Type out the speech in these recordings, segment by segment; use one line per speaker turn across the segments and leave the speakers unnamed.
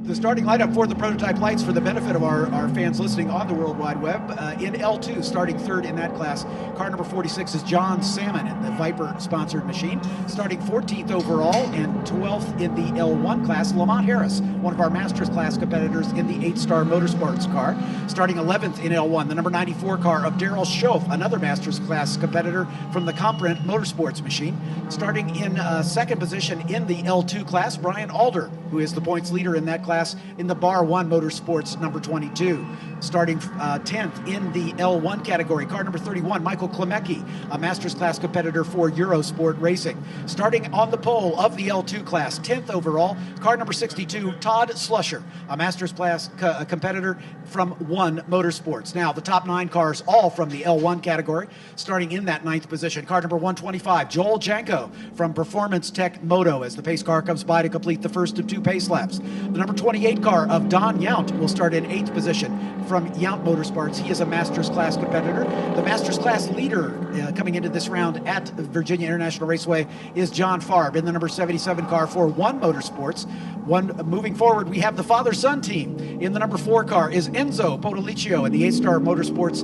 The starting lineup for the prototype lights for the benefit of our fans listening on the World Wide Web. In L2, starting third in that class, car number 46 is John Salmon in the Viper-sponsored machine. Starting 14th overall and 12th in the L1 class, Lamont Harris, one of our Masters class competitors in the 8-star Motorsports car. Starting 11th in L1, the number 94 car of Daryl Schoaf, another Masters class competitor from the Comprint Motorsports machine. Starting in second position in the L2 class, Brian Alder, who is the points leader in that class in the Bar 1 Motorsports number 22. Starting 10th in the L1 category, car number 31, Michael Klemecki, a Masters class competitor for Eurosport Racing. Starting on the pole of the L2 class, 10th overall, car number 62, Todd Slusher, a Masters class competitor from One Motorsports. Now, the top 9 cars, all from the L1 category. Starting in that 9th position, car number 125, Joel Janko from Performance Tech Moto, as the pace car comes by to complete the first of 2 pace laps. The number 28 car of Don Yount will start in 8th position from Yount Motorsports. He is a Masters class competitor. The Masters class leader coming into this round at Virginia International Raceway is John Farb in the number 77 car for One Motorsports. Moving forward, we have the father-son team. In the number 4 car is Enzo Podolicio in the 8-star Motorsports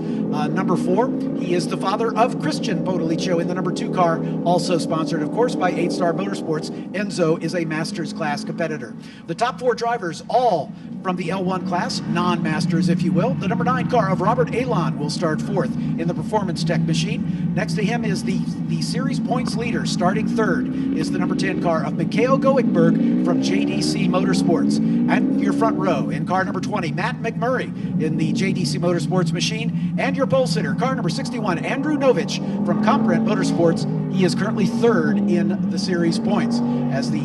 number 4. He is the father of Christian Podolicio in the number 2 car, also sponsored, of course, by 8-star Motorsports. Enzo is a Masters class competitor. The top 4 drivers, all from the L1 class, non-Masters, if you will. The number 9 car of Robert Alon will start 4th in the Performance Tech machine. Next to him is the series points leader. Starting 3rd is the number 10 car of Mikhail Goickberg from JDC Motorsports. And your front row in car number 20, Matt McMurray in the JDC Motorsports machine. And your pole sitter, car number 61, Andrew Novich from Comprint Motorsports. He is currently 3rd in the series points. As the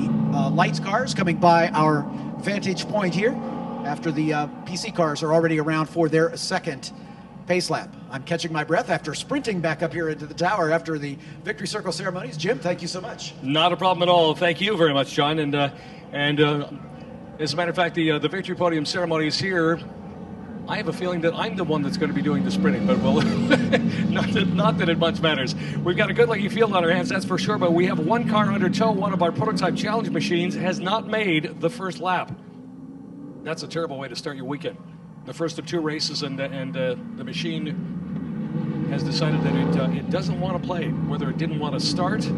lights cars coming by our vantage point here, after the PC cars are already around for their second pace lap. I'm catching my breath after sprinting back up here into the tower after the Victory Circle ceremonies. Jim, thank you so much.
Not a problem at all. Thank you very much, John. And as a matter of fact, the Victory Podium ceremony is here. I have a feeling that I'm the one that's going to be doing the sprinting, but well, not that it much matters. We've got a good-looking field on our hands, that's for sure, but we have one car under tow. One of our prototype challenge machines has not made the first lap. That's a terrible way to start your weekend. The first of 2 races, and the machine has decided that it doesn't want to play, whether it didn't want to start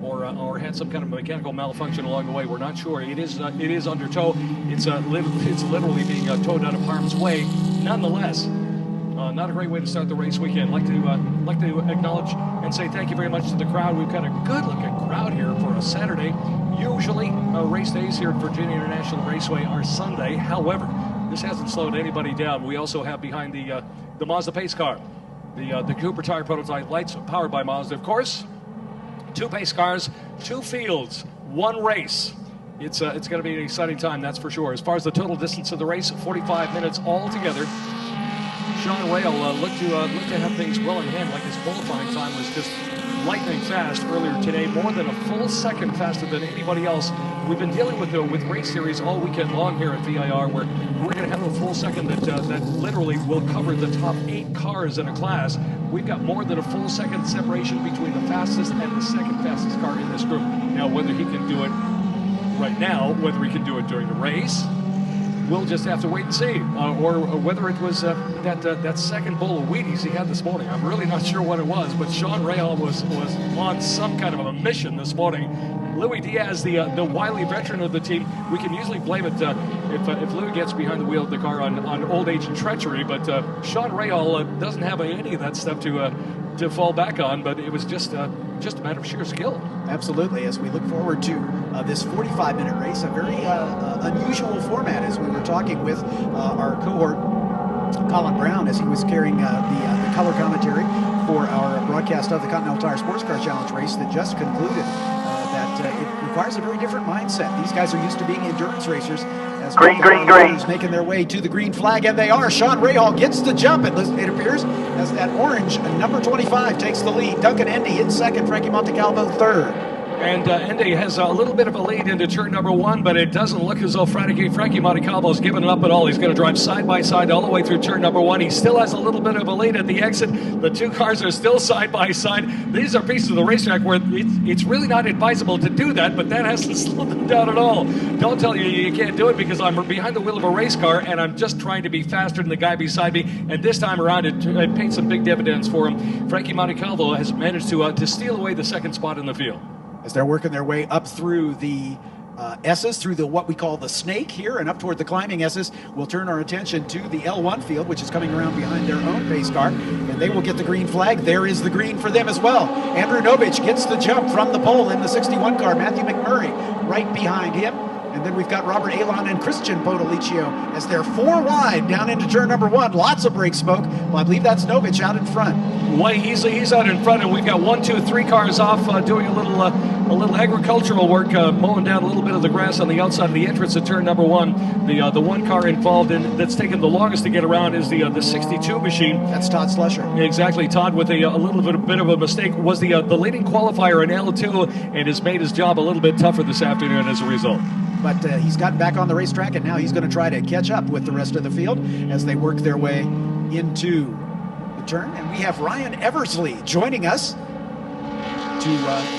or had some kind of mechanical malfunction along the way. We're not sure. It is under tow. It's literally being towed out of harm's way. Nonetheless, not a great way to start the race weekend. Like to acknowledge and say thank you very much to the crowd. We've got a good-looking crowd here for a Saturday. Usually, race days here at Virginia International Raceway are Sunday. However, this hasn't slowed anybody down. We also have behind the Mazda pace car, the Cooper Tire prototype lights powered by Mazda, of course. 2 pace cars, 2 fields, 1 race. It's going to be an exciting time, that's for sure. As far as the total distance of the race, 45 minutes altogether. Sean Ray will look to have things well in hand, like his qualifying time was just lightning fast earlier today, more than a full second faster than anybody else. We've been dealing with race series all weekend long here at VIR, where we're going to have a full second that literally will cover the top 8 cars in a class. We've got more than a full second separation between the fastest and the second fastest car in this group. Now, whether he can do it right now, whether he can do it during the race, we'll just have to wait and see, or whether it was that second bowl of Wheaties he had this morning. I'm really not sure what it was, but Sean Rahal was on some kind of a mission this morning. Louis Diaz, the wily veteran of the team, we can usually blame it if Louis gets behind the wheel of the car on old age and treachery, but Sean Rahal doesn't have any of that stuff to fall back on, but it was just a matter of sheer skill.
Absolutely. As we look forward to this 45-minute race, a very unusual format, as we were talking with our cohort, Colin Brown, as he was carrying the color commentary for our broadcast of the Continental Tire Sports Car Challenge race that just concluded, that it requires a very different mindset. These guys are used to being endurance racers. As green. Making their way to the green flag, and they are. Sean Rahal gets the jump, it appears, as that orange number 25 takes the lead. Duncan Endy in second, Frankie Montecalvo third.
And Ende has a little bit of a lead into turn number 1, but it doesn't look as though Frankie Montecalvo's given it up at all. He's going to drive side by side all the way through turn number 1. He still has a little bit of a lead at the exit. The two cars are still side by side. These are pieces of the racetrack where it's really not advisable to do that, but that hasn't slowed them down at all. Don't tell you can't do it, because I'm behind the wheel of a race car and I'm just trying to be faster than the guy beside me. And this time around, it paid some big dividends for him. Frankie Montecalvo has managed to steal away the second spot in the field.
As they're working their way up through the S's, through the what we call the snake here, and up toward the climbing S's, we'll turn our attention to the L1 field, which is coming around behind their own pace car, and they will get the green flag. There is the green for them as well. Andrew Novich gets the jump from the pole in the 61 car. Matthew McMurray right behind him. And then we've got Robert Alon and Christian Podolicio as they're 4 wide down into turn number 1. Lots of brake smoke. Well, I believe that's Novich out in front.
Well, he's out in front, and we've got 1, 2, 3 cars off doing a little agricultural work, mowing down a little bit of the grass on the outside of the entrance at turn number 1. The one car involved that's taken the longest to get around is the 62 machine.
That's Todd Slusher.
Exactly. Todd, with a little bit of a mistake, was the leading qualifier in L2 and has made his job a little bit tougher this afternoon as a result.
But he's gotten back on the racetrack, and now he's going to try to catch up with the rest of the field as they work their way into the turn. And we have Ryan Eversley joining us to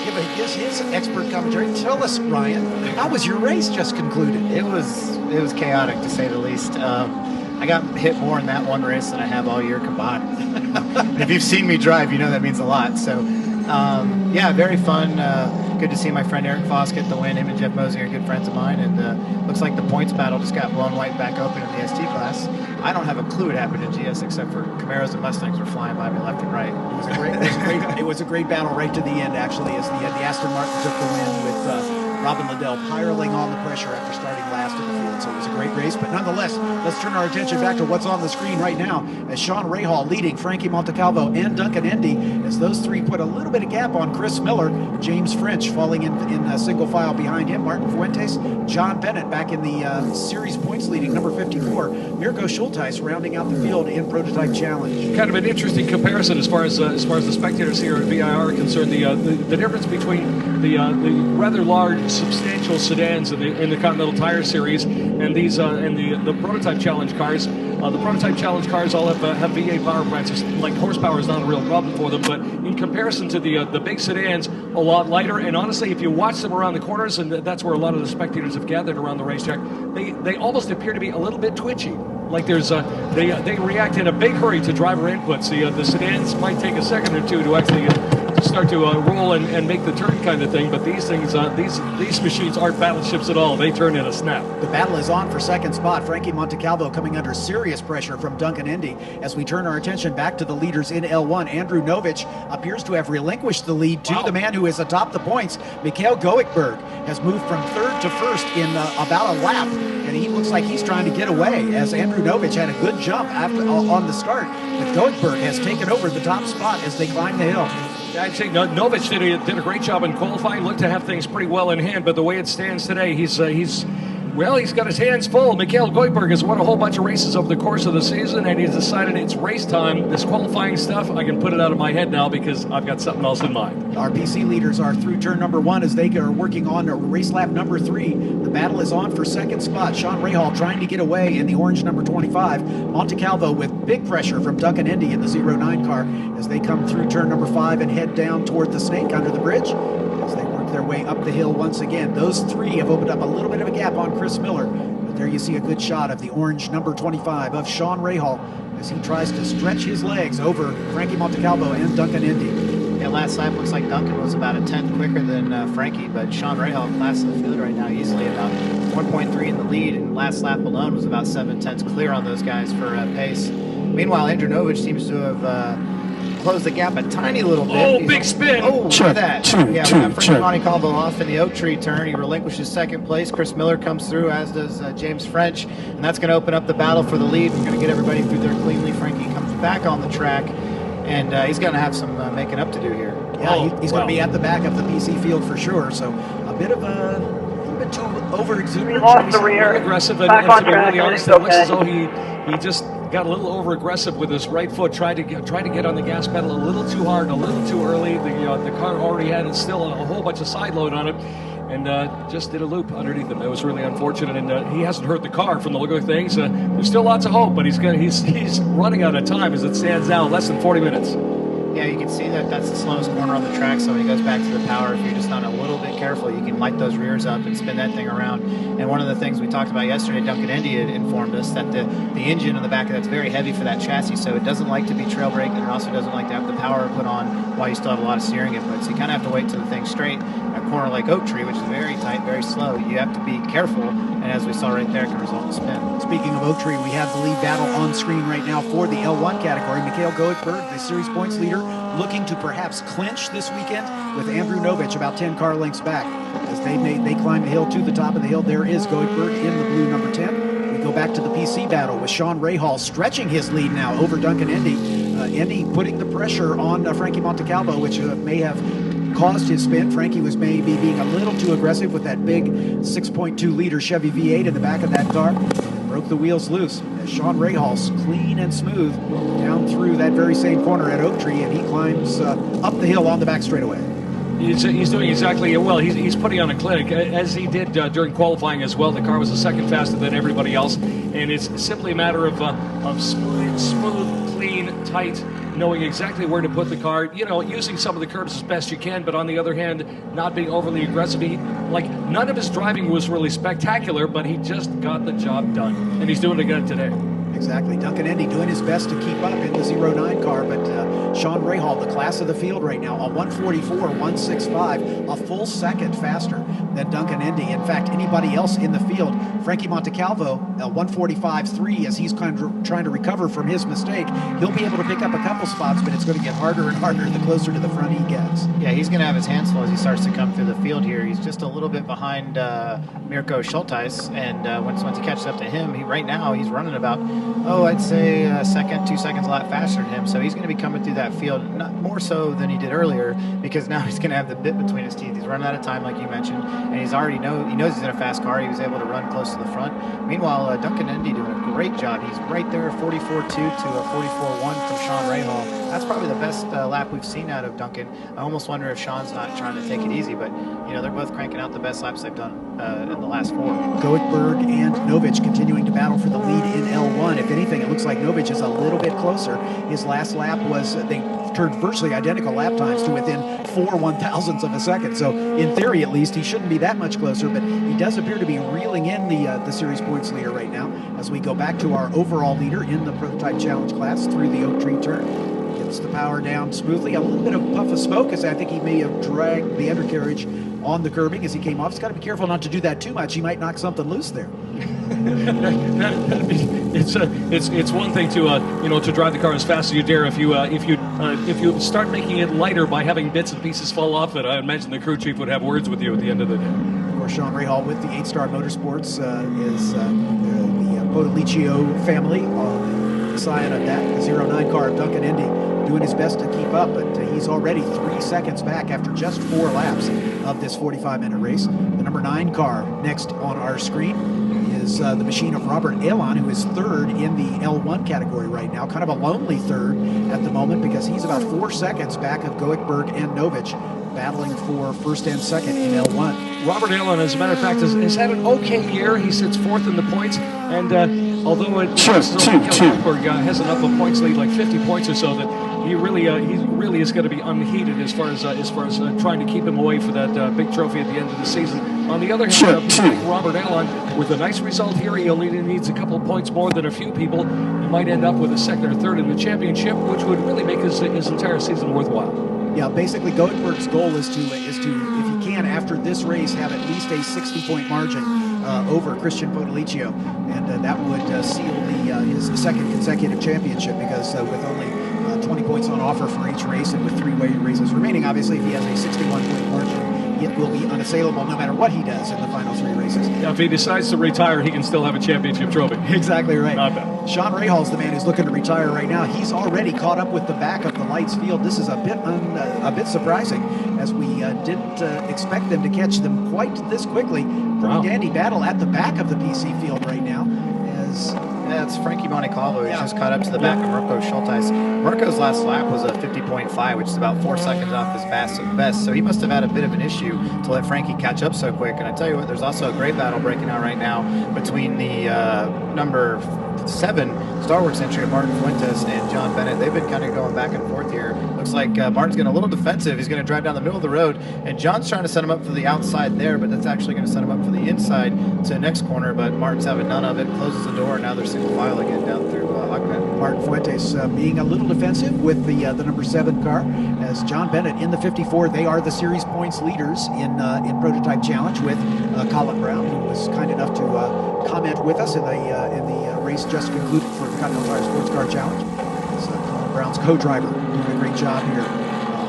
give his expert commentary. Tell us, Ryan, how was your race just concluded?
It was chaotic, to say the least. I got hit more in that one race than I have all year combined. If you've seen me drive, you know that means a lot. So, yeah, very fun. Good to see my friend Eric Foss get the win. Him and Jeff Mosey are good friends of mine, and looks like the points battle just got blown right back open in the ST class. I don't have a clue what happened in GS except for Camaros and Mustangs were flying by me left and right.
It was a great battle right to the end, actually, as the Aston Martin took the win with Robin Liddell piling on the pressure after starting last in the field. So it was a great race, but nonetheless, let's turn our attention back to what's on the screen right now as Sean Rahal leading Frankie Montecalvo and Duncan Endy as those three put a little bit of gap on Chris Miller. James French falling in single file behind him. Martin Fuentes, John Bennett back in the series points leading number 54. Mirko Schulteis rounding out the field in Prototype Challenge.
Kind of an interesting comparison as far as the spectators here at VIR are concerned. The difference between the rather large, substantial sedans in the Continental Tire Series and these and the Prototype Challenge cars. The Prototype Challenge cars all have VA power plants. Like horsepower is not a real problem for them, but in comparison to the big sedans, a lot lighter. And honestly, if you watch them around the corners, and that's where a lot of the spectators have gathered around the racetrack, they almost appear to be a little bit twitchy. Like there's they react in a big hurry to driver inputs. The sedans might take a second or two to actually start to roll and make the turn kind of thing, but these things, these machines aren't battleships at all. They turn in a snap.
The battle is on for second spot. Frankie Montecalvo coming under serious pressure from Duncan Endy. As we turn our attention back to the leaders in L1, Andrew Novich appears to have relinquished the lead to the man who is atop the points. Mikhail Goickberg has moved from third to first in about a lap, and he looks like he's trying to get away as Andrew Novich had a good jump on the start, but Goickberg has taken over the top spot as they climb the hill.
I'd say Novich did a great job in qualifying, looked to have things pretty well in hand, but the way it stands today, he's got his hands full. Mikhail Goickberg has won a whole bunch of races over the course of the season, and he's decided it's race time. This qualifying stuff, I can put it out of my head now because I've got something else in mind.
Our PC leaders are through turn number 1 as they are working on race lap number 3. The battle is on for second spot. Sean Rahal trying to get away in the orange number 25. Montecalvo with big pressure from Duncan Endy in the 09 car as they come through turn number 5 and head down toward the snake under the bridge. As they work their way up the hill once again. Those three have opened up a little bit of a gap on Chris Miller, but there you see a good shot of the orange number 25 of Sean Rahal as he tries to stretch his legs over Frankie Montecalvo and Duncan Endy.
Yeah, last lap looks like Duncan was about a tenth quicker than Frankie, but Sean Rahal class in the field right now easily about 1.3 in the lead, and last lap alone was about 7/10 clear on those guys for pace. Meanwhile, Andrew Novich seems to have close the gap a tiny little bit.
Oh, big spin.
Oh, look at that. Yeah, we got Frankie Montecalvo off in the oak tree turn. He relinquishes second place. Chris Miller comes through, as does James French, and that's going to open up the battle for the lead. We're going to get everybody through there cleanly. Frankie comes back on the track, and he's going to have some making up to do here.
Yeah, he's going to be at the back of the PC field for sure, so a bit of a little bit too over-exuberant.
We lost the rear.
Aggressive, and
Back
to
on
be
track,
really honest, it
everything's
looks as
okay.
though he just got a little over-aggressive with his right foot, tried to get on the gas pedal a little too hard, a little too early. The car already had still a whole bunch of side load on it, and just did a loop underneath him. It was really unfortunate, and he hasn't hurt the car from the look of things. There's still lots of hope, but he's running out of time as it stands now, less than 40 minutes.
Yeah, you can see that that's the slowest corner on the track, so when he goes back to the power, if you're just not a little bit careful, you can light those rears up and spin that thing around. And one of the things we talked about yesterday, Duncan Indy had informed us that the engine on the back of that's very heavy for that chassis, so it doesn't like to be trail brake, and it also doesn't like to have the power put on while you still have a lot of steering input. So you kind of have to wait till the thing's straight. A corner like Oak Tree, which is very tight, very slow, you have to be careful, and as we saw right there, it can result in spin.
Speaking of Oak Tree, we have the lead battle on screen right now for the L1 category. Mikhail Goikhberg, the series points leader, looking to perhaps clinch this weekend with Andrew Novich about 10 car lengths back. As they climb the hill to the top of the hill, there is Goikhberg in the blue number 10. We go back to the PC battle with Sean Rahal stretching his lead now over Duncan Indy. Indy putting the pressure on Frankie Montecalvo, which may have caused his spin. Frankie was maybe being a little too aggressive with that big 6.2 liter Chevy V8 in the back of that car. Broke the wheels loose. As Sean Rahal's clean and smooth down through that very same corner at Oak Tree, and he climbs up the hill on the back straightaway.
He's doing exactly well. He's putting on a clinic, as he did during qualifying as well. The car was a second faster than everybody else, and it's simply a matter of smooth, clean, tight, knowing exactly where to put the car, using some of the curves as best you can, but on the other hand, not being overly aggressive. None of his driving was really spectacular, but he just got the job done, and he's doing it again today.
Exactly. Duncan Indy doing his best to keep up in the 09 car, but Sean Rahal, the class of the field right now, a 1:44.165, a full second faster than Duncan Indy. In fact, anybody else in the field, Frankie Montecalvo, a 1:45.3, as he's kind of trying to recover from his mistake. He'll be able to pick up a couple spots, but it's going to get harder and harder the closer to the front he gets.
Yeah, he's going to have his hands full as he starts to come through the field here. He's just a little bit behind Mirko Schulteis, and once he catches up to him, right now he's running about, I'd say a second, 2 seconds a lot faster than him. So he's going to be coming through that field, not more so than he did earlier, because now he's going to have the bit between his teeth. He's running out of time, like you mentioned, and he knows he's in a fast car. He was able to run close to the front. Meanwhile, Duncan Indy doing a great job. He's right there, 44.2 to a 44.1 from Sean Rahal. That's probably the best lap we've seen out of Duncan. I almost wonder if Sean's not trying to take it easy, but they're both cranking out the best laps they've done in the last 4.
Goikhberg and Novich continuing to battle for the lead in L1. If anything, it looks like Novich is a little bit closer. His last lap was, they turned virtually identical lap times to within 4 1/1000ths of a second. So in theory, at least, he shouldn't be that much closer, but he does appear to be reeling in the series points leader right now as we go back to our overall leader in the Prototype Challenge class through the Oak Tree turn. Gets the power down smoothly. A little bit of puff of smoke, as I think he may have dragged the undercarriage on the curbing as he came off. He's got to be careful not to do that too much. He might knock something loose there.
It's one thing to drive the car as fast as you dare. If you start making it lighter by having bits and pieces fall off it, I imagine the crew chief would have words with you at the end of the day.
Of course, Sean Rahal with the 8-Star Motorsports is the Potoliccio family, the scion of that, the 09 car of Duncan Indy, doing his best to keep up, but he's already 3 seconds back after just 4 laps of this 45-minute race. The number 9 car next on our screen is the machine of Robert Elon, who is third in the L1 category right now. Kind of a lonely third at the moment because he's about 4 seconds back of Goikhberg and Novich, battling for first and second in L1.
Robert Allen, as a matter of fact, has had an okay year. He sits 4th in the points, and although Goikhberg has enough of a points lead, like 50 points or so, that he really is going to be unheated as far as trying to keep him away for that big trophy at the end of the season. On the other hand, Robert Allen, with a nice result here, he only needs a couple of points more than a few people. He might end up with a second or third in the championship, which would really make his entire season worthwhile.
Yeah, basically Goikhberg's goal is to, if he can, after this race, have at least a 60-point margin over Christian Potoliccio, and that would seal his second consecutive championship, because with only 20 points on offer for each race and with 3 races remaining, obviously, if he has a 61-point margin it will be unassailable no matter what he does in the final 3 races.
Yeah, if he decides to retire, he can still have a championship trophy.
Exactly right.
Not bad.
Sean Rahall's the man who's looking to retire right now. He's already caught up with the back of the lights field. This is a bit surprising, as we didn't expect them to catch them quite this quickly. Pretty dandy battle at the back of the PC field right now.
It's Frankie Montecalvo. He's just caught up to the back of Mirko Schulteis. Mirko's last lap was a 50.5, which is about 4 seconds off his best. So he must have had a bit of an issue to let Frankie catch up so quick. And I tell you what, there's also a great battle breaking out right now between the number 7 Star Wars entry of Martin Fuentes and John Bennett. They've been kind of going back and forth here. Looks like Martin's getting a little defensive. He's going to drive down the middle of the road, and John's trying to set him up for the outside there, but that's actually going to set him up for the inside to the next corner, but Martin's having none of it, closes the door, and now they're single file again down through Hogpen.
Martin Fuentes being a little defensive with the number 7 car, as John Bennett in the 54. They are the series points leaders in Prototype Challenge with Colin Brown, who was kind enough to comment with us in the race just concluded for the Continental Tire Sports Car Challenge. Colin Brown's co-driver doing a great job here,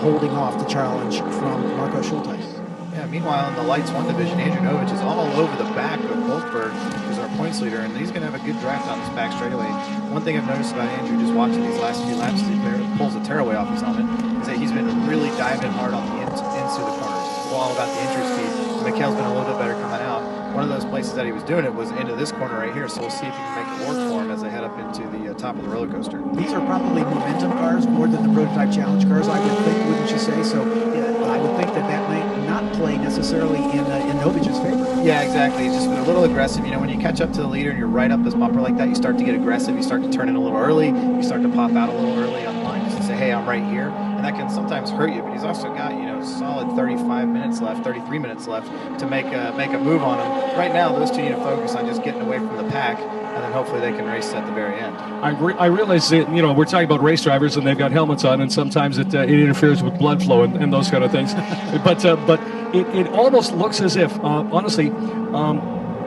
holding off the challenge from Mirko Schulteis.
Yeah, meanwhile, in the Lights 1 division, Andrew Novich is all over the back of Wolfberg, who's our points leader, and he's going to have a good draft on this back straightaway. One thing I've noticed about Andrew, just watching these last few laps as he pulls the tearaway off his helmet, is that he's been really diving hard on the into the corners. It's all about the entry speed. Mikhail's been a little bit better coming out. One of those places that he was doing it was into this corner right here, so we'll see if he can make it work for him as they head up into the top of the roller coaster.
These are probably momentum cars more than the Prototype Challenge cars, I would think, wouldn't you say? So yeah, I would think that might not play necessarily in Novich's favor.
Yeah, exactly. He's just been a little aggressive. You know, when you catch up to the leader and you're right up this bumper like that, you start to get aggressive. You start to turn in a little early. You start to pop out a little early on the line just to say, hey, I'm right here. And that can sometimes hurt you, but he's also got, solid 35 minutes left, 33 minutes left to make a move on him. Right now, those two need to focus on just getting away from the pack, and then hopefully they can race at the very end.
I realize that, we're talking about race drivers and they've got helmets on, and sometimes it interferes with blood flow and those kind of things. but it almost looks as if, honestly,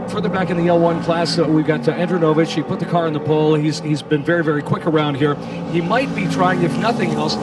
further back in the L1 class, we've got Andrew Novich. He put the car in the pole. He's been very, very quick around here. He might be trying, if nothing else,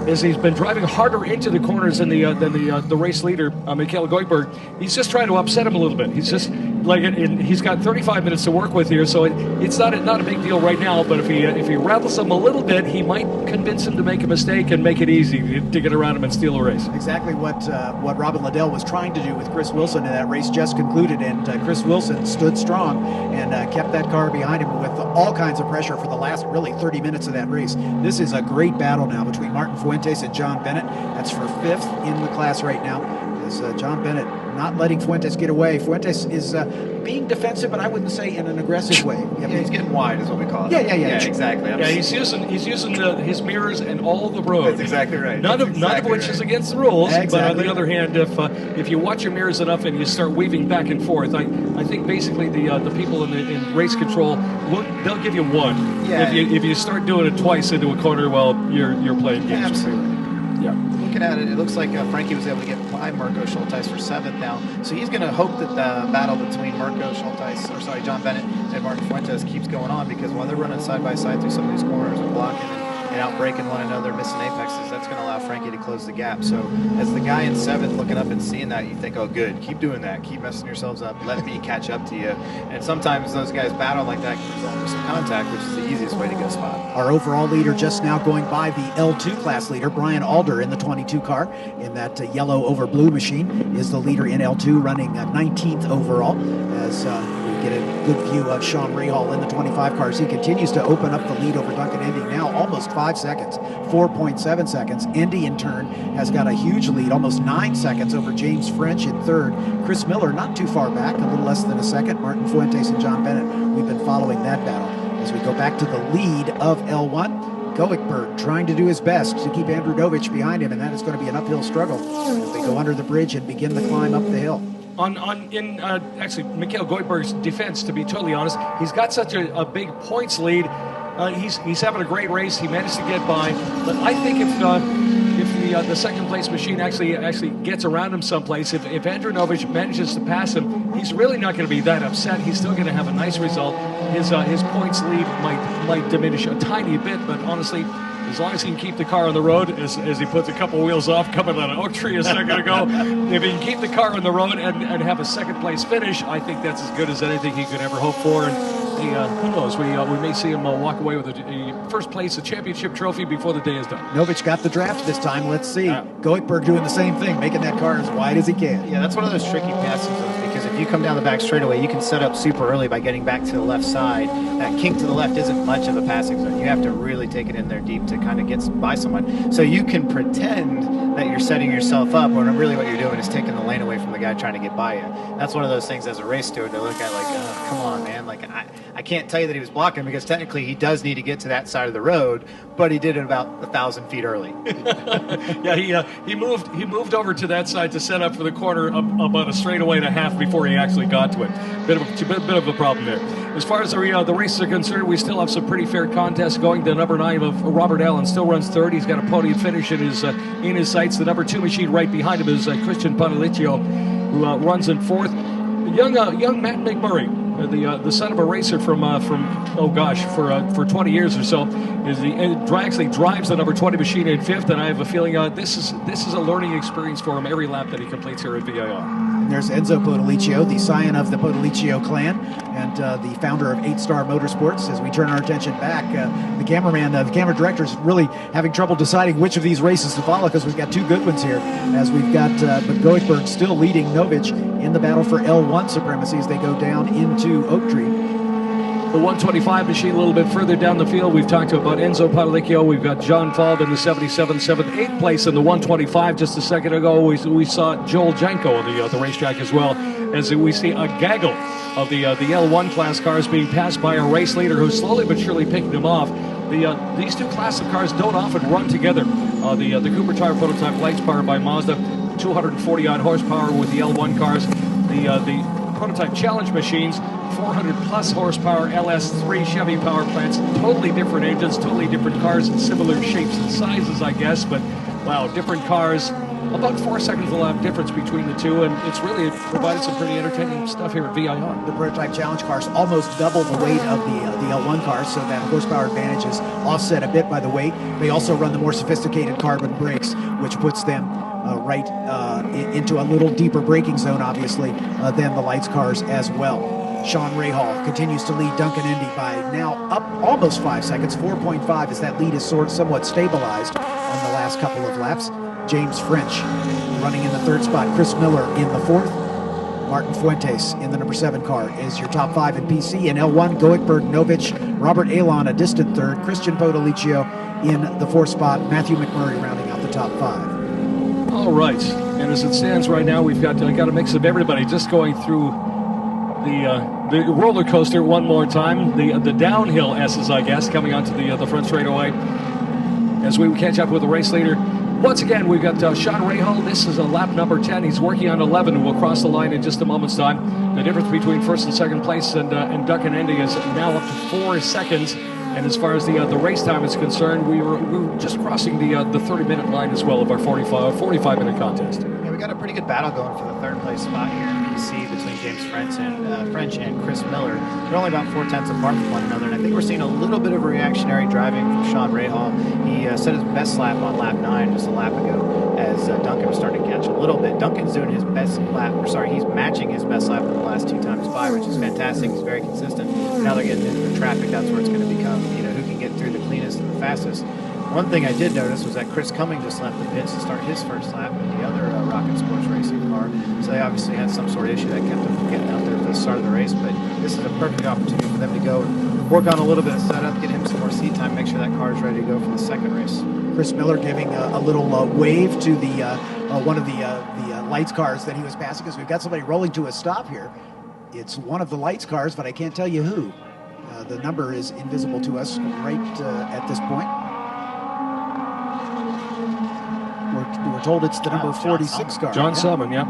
as he's been driving harder into the corners than the race leader, Mikhail Goiberg. He's just trying to upset him a little bit. He's just he's got 35 minutes to work with here, so it's not a big deal right now. But if he rattles him a little bit, he might convince him to make a mistake and make it easy to get around him and steal a race.
Exactly what Robin Liddell was trying to do with Chris Wilson in that race just concluded, and Chris Wilson stood strong and kept that car behind him with all kinds of pressure for the last really 30 minutes of that race. This is a great battle now between Martin Fuentes and John Bennett. That's for 5th in the class right now. As John Bennett not letting Fuentes get away. Fuentes is being defensive, but I wouldn't say in an aggressive way.
Yeah, he's getting wide is what we call it.
Yeah,
exactly.
He's using his mirrors and all the road.
That's exactly right.
None of which is against the rules.
Exactly.
But on the other hand, if you watch your mirrors enough and you start weaving back and forth, I think basically the people in race control they'll give you one.
Yeah.
If you start doing it twice into a corner, well, you're playing games.
Absolutely.
Yeah.
Looking at it looks like Frankie was able to get by Mirko Schulteis for 7th now. So he's going to hope that the battle between John Bennett and Martin Fuentes keeps going on, because while they're running side by side through some of these corners and blocking and outbreaking one another, missing apexes, that's going to allow Frankie to close the gap. So as the guy in 7th looking up and seeing that, you think, oh, good, keep doing that. Keep messing yourselves up. Let me catch up to you. And sometimes those guys battle like that can result in some contact, which is the easiest way to get a spot.
Our overall leader just now going by the L2 class leader, Brian Alder in the 22 car in that yellow over blue machine is the leader in L2, running 19th overall, as we get a good view of Sean Rahal in the 25 cars. He continues to open up the lead over Duncan Endy now, almost 5 seconds, 4.7 seconds. Endy in turn has got a huge lead, almost 9 seconds over James French in 3rd. Chris Miller not too far back, a little less than a second. Martin Fuentes and John Bennett, we've been following that battle. As we go back to the lead of L1, Goiberg trying to do his best to keep Andrew Novich behind him, and that is going to be an uphill struggle as they go under the bridge and begin the climb up the hill.
Actually, Mikhail Goiberg's defense, to be totally honest, he's got such a big points lead. He's having a great race. He managed to get by, but I think if the second place machine actually gets around him someplace, if Andrew Novich manages to pass him, he's really not going to be that upset. He's still going to have a nice result. His points lead might diminish a tiny bit, but honestly, as long as he can keep the car on the road, as he puts a couple wheels off, coming on an oak tree a second ago, if he can keep the car on the road and have a second-place finish, I think that's as good as anything he could ever hope for. And who knows, we may see him walk away with a first place, a championship trophy before the day is done.
Novich got the draft this time. Let's see. Goikhberg doing the same thing, making that car as wide as he can.
Yeah, that's one of those tricky passes, because if you come down the back straightaway, you can set up super early by getting back to the left side. That kink to the left isn't much of a passing zone. You have to really take it in there deep to kind of get by someone. So you can pretend that you're setting yourself up, when really what you're doing is taking the lane away from the guy trying to get by you. That's one of those things as a race steward to look at like, oh, come on, man. Like, I can't tell you that he was blocking, because technically he does need to get to that side of the road, but he did it about 1,000 feet early.
Yeah, he moved over to that side to set up for the corner about a straightaway and a half before he actually got to it. Bit of a problem there. As far as the races are concerned, we still have some pretty fair contests going. The number 9 of Robert Allen still runs third. He's got a podium finish in his sights. The number 2 machine right behind him is Christian Panaliccio, who runs in fourth. Young Matt McMurray, the son of a racer for 20 years or so, actually drives the number 20 machine in fifth, and I have a feeling this is a learning experience for him every lap that he completes here at VIR.
And there's Enzo Potoliccio, the scion of the Potoliccio clan, and the founder of 8 Star Motorsports. As we turn our attention back, the camera director is really having trouble deciding which of these races to follow, because we've got 2 good ones here. As we've got but Goikhberg still leading Novich in the battle for L1 supremacy as they go down into Oak Tree.
The 125 machine a little bit further down the field. We've talked about Enzo Padalicchio. We've got John Falb in the 77, 7th, 8th place in the 125. Just a second ago, we saw Joel Janko on the racetrack as well, as we see a gaggle of the L1 class cars being passed by a race leader who's slowly but surely picking them off. These 2 class of cars don't often run together. The Cooper Tire prototype lights powered by Mazda, 240 odd horsepower with the L1 cars. The prototype challenge machines, 400 plus horsepower LS3 Chevy power plants, totally different engines, totally different cars in similar shapes and sizes, I guess, but wow, different cars, about 4 seconds a lap difference between the 2, and it's really provided some pretty entertaining stuff here at VIR.
The prototype challenge cars almost double the weight of the L1 cars, so that horsepower advantage is offset a bit by the weight. They also run the more sophisticated carbon brakes, which puts them right into a little deeper braking zone, obviously, than the lights cars as well. Sean Rahal continues to lead Duncan Indy by now up almost 5 seconds, 4.5, as that lead is somewhat stabilized on the last couple of laps. James French running in the 3rd spot, Chris Miller in the 4th. Martin Fuentes in the number 7 car is your top 5 in PC. In L1, Goikhberg, Novich, Robert Alon a distant 3rd, Christian Potoliccio in the 4th spot, Matthew McMurray rounding out the top 5.
All right, and as it stands right now, we've got a mix of everybody just going through the roller coaster one more time. The downhill S's, I guess, coming onto the front straightaway as we catch up with the race leader. Once again, we've got Sean Rahal. This is a lap number 10. He's working on 11, and we'll cross the line in just a moment's time. The difference between 1st and 2nd place and Duncan Indy is now up to 4 seconds. And as far as the race time is concerned, we were just crossing the 30-minute line as well of our 45-minute contest.
Yeah, we got a pretty good battle going for the 3rd place spot here in PC between James French and Chris Miller. They're only about 4 tenths apart from one another, and I think we're seeing a little bit of reactionary driving from Sean Rahal. He set his best lap on lap 9 just a lap ago as Duncan was starting to catch a little bit. Duncan's doing his best lap, he's matching his best lap in the last 2 times by, which is fantastic. He's very consistent. Now they're getting into the traffic. That's where it's going to become, who can get through the cleanest and the fastest. One thing I did notice was that Chris Cummings just left the pits to start his first lap with the other Rocket Sports Racing car. So they obviously had some sort of issue that kept them from getting out there for the start of the race. But this is a perfect opportunity for them to go and work on a little bit of setup, get him some more seat time, make sure that car is ready to go for the 2nd race.
Chris Miller giving a little wave to the one of the lights cars that he was passing, because we've got somebody rolling to a stop here. It's one of the lights cars, but I can't tell you who. The number is invisible to us right at this point. We're told it's the number 46 car.
John Salmon, yeah.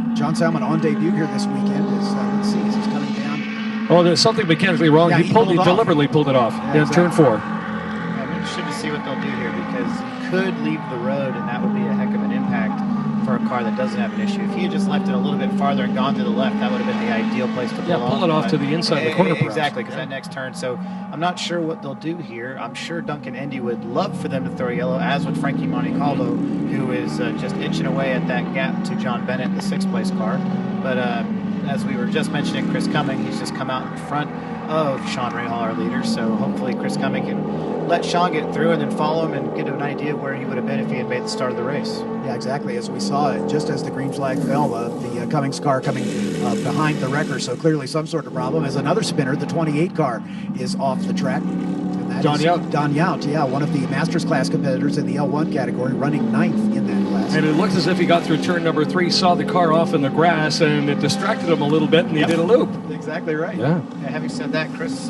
Yep. John Salmon on debut here this weekend. Let's see, as he's coming down.
Oh, there's something mechanically wrong.
Yeah,
he deliberately pulled it off. Yeah, exactly. Turn 4.
I'm interested to see what they'll do here, because he could leave the road, and that would be a heck of an impact for a car that doesn't have an issue. If he had just left it a little bit farther and gone to the left, that would have been the ideal place to pull off.
Yeah, pull it off to the inside of the corner.
Exactly, because that next turn. So I'm not sure what they'll do here. I'm sure Duncan Indy would love for them to throw yellow, as would Frankie Montecalvo, who is just inching away at that gap to John Bennett, the 6th place car. But as we were just mentioning, Chris Cumming, he's just come out in front of Sean Rahal, our leader. So hopefully Chris Cumming can let Sean get through and then follow him and get an idea of where he would have been if he had made the start of the race.
Yeah, exactly. As we saw, just as the green flag fell, the Cummings car coming behind the wrecker, so clearly some sort of problem. As another spinner, the 28 car is off the track.
Don Yount.
Don Yount, yeah, one of the Masters class competitors in the L1 category, running 9th in that class.
And it looked as if he got through turn number 3, saw the car off in the grass, and it distracted him a little bit, and he did a loop.
Exactly right.
Yeah.
Having said that, Chris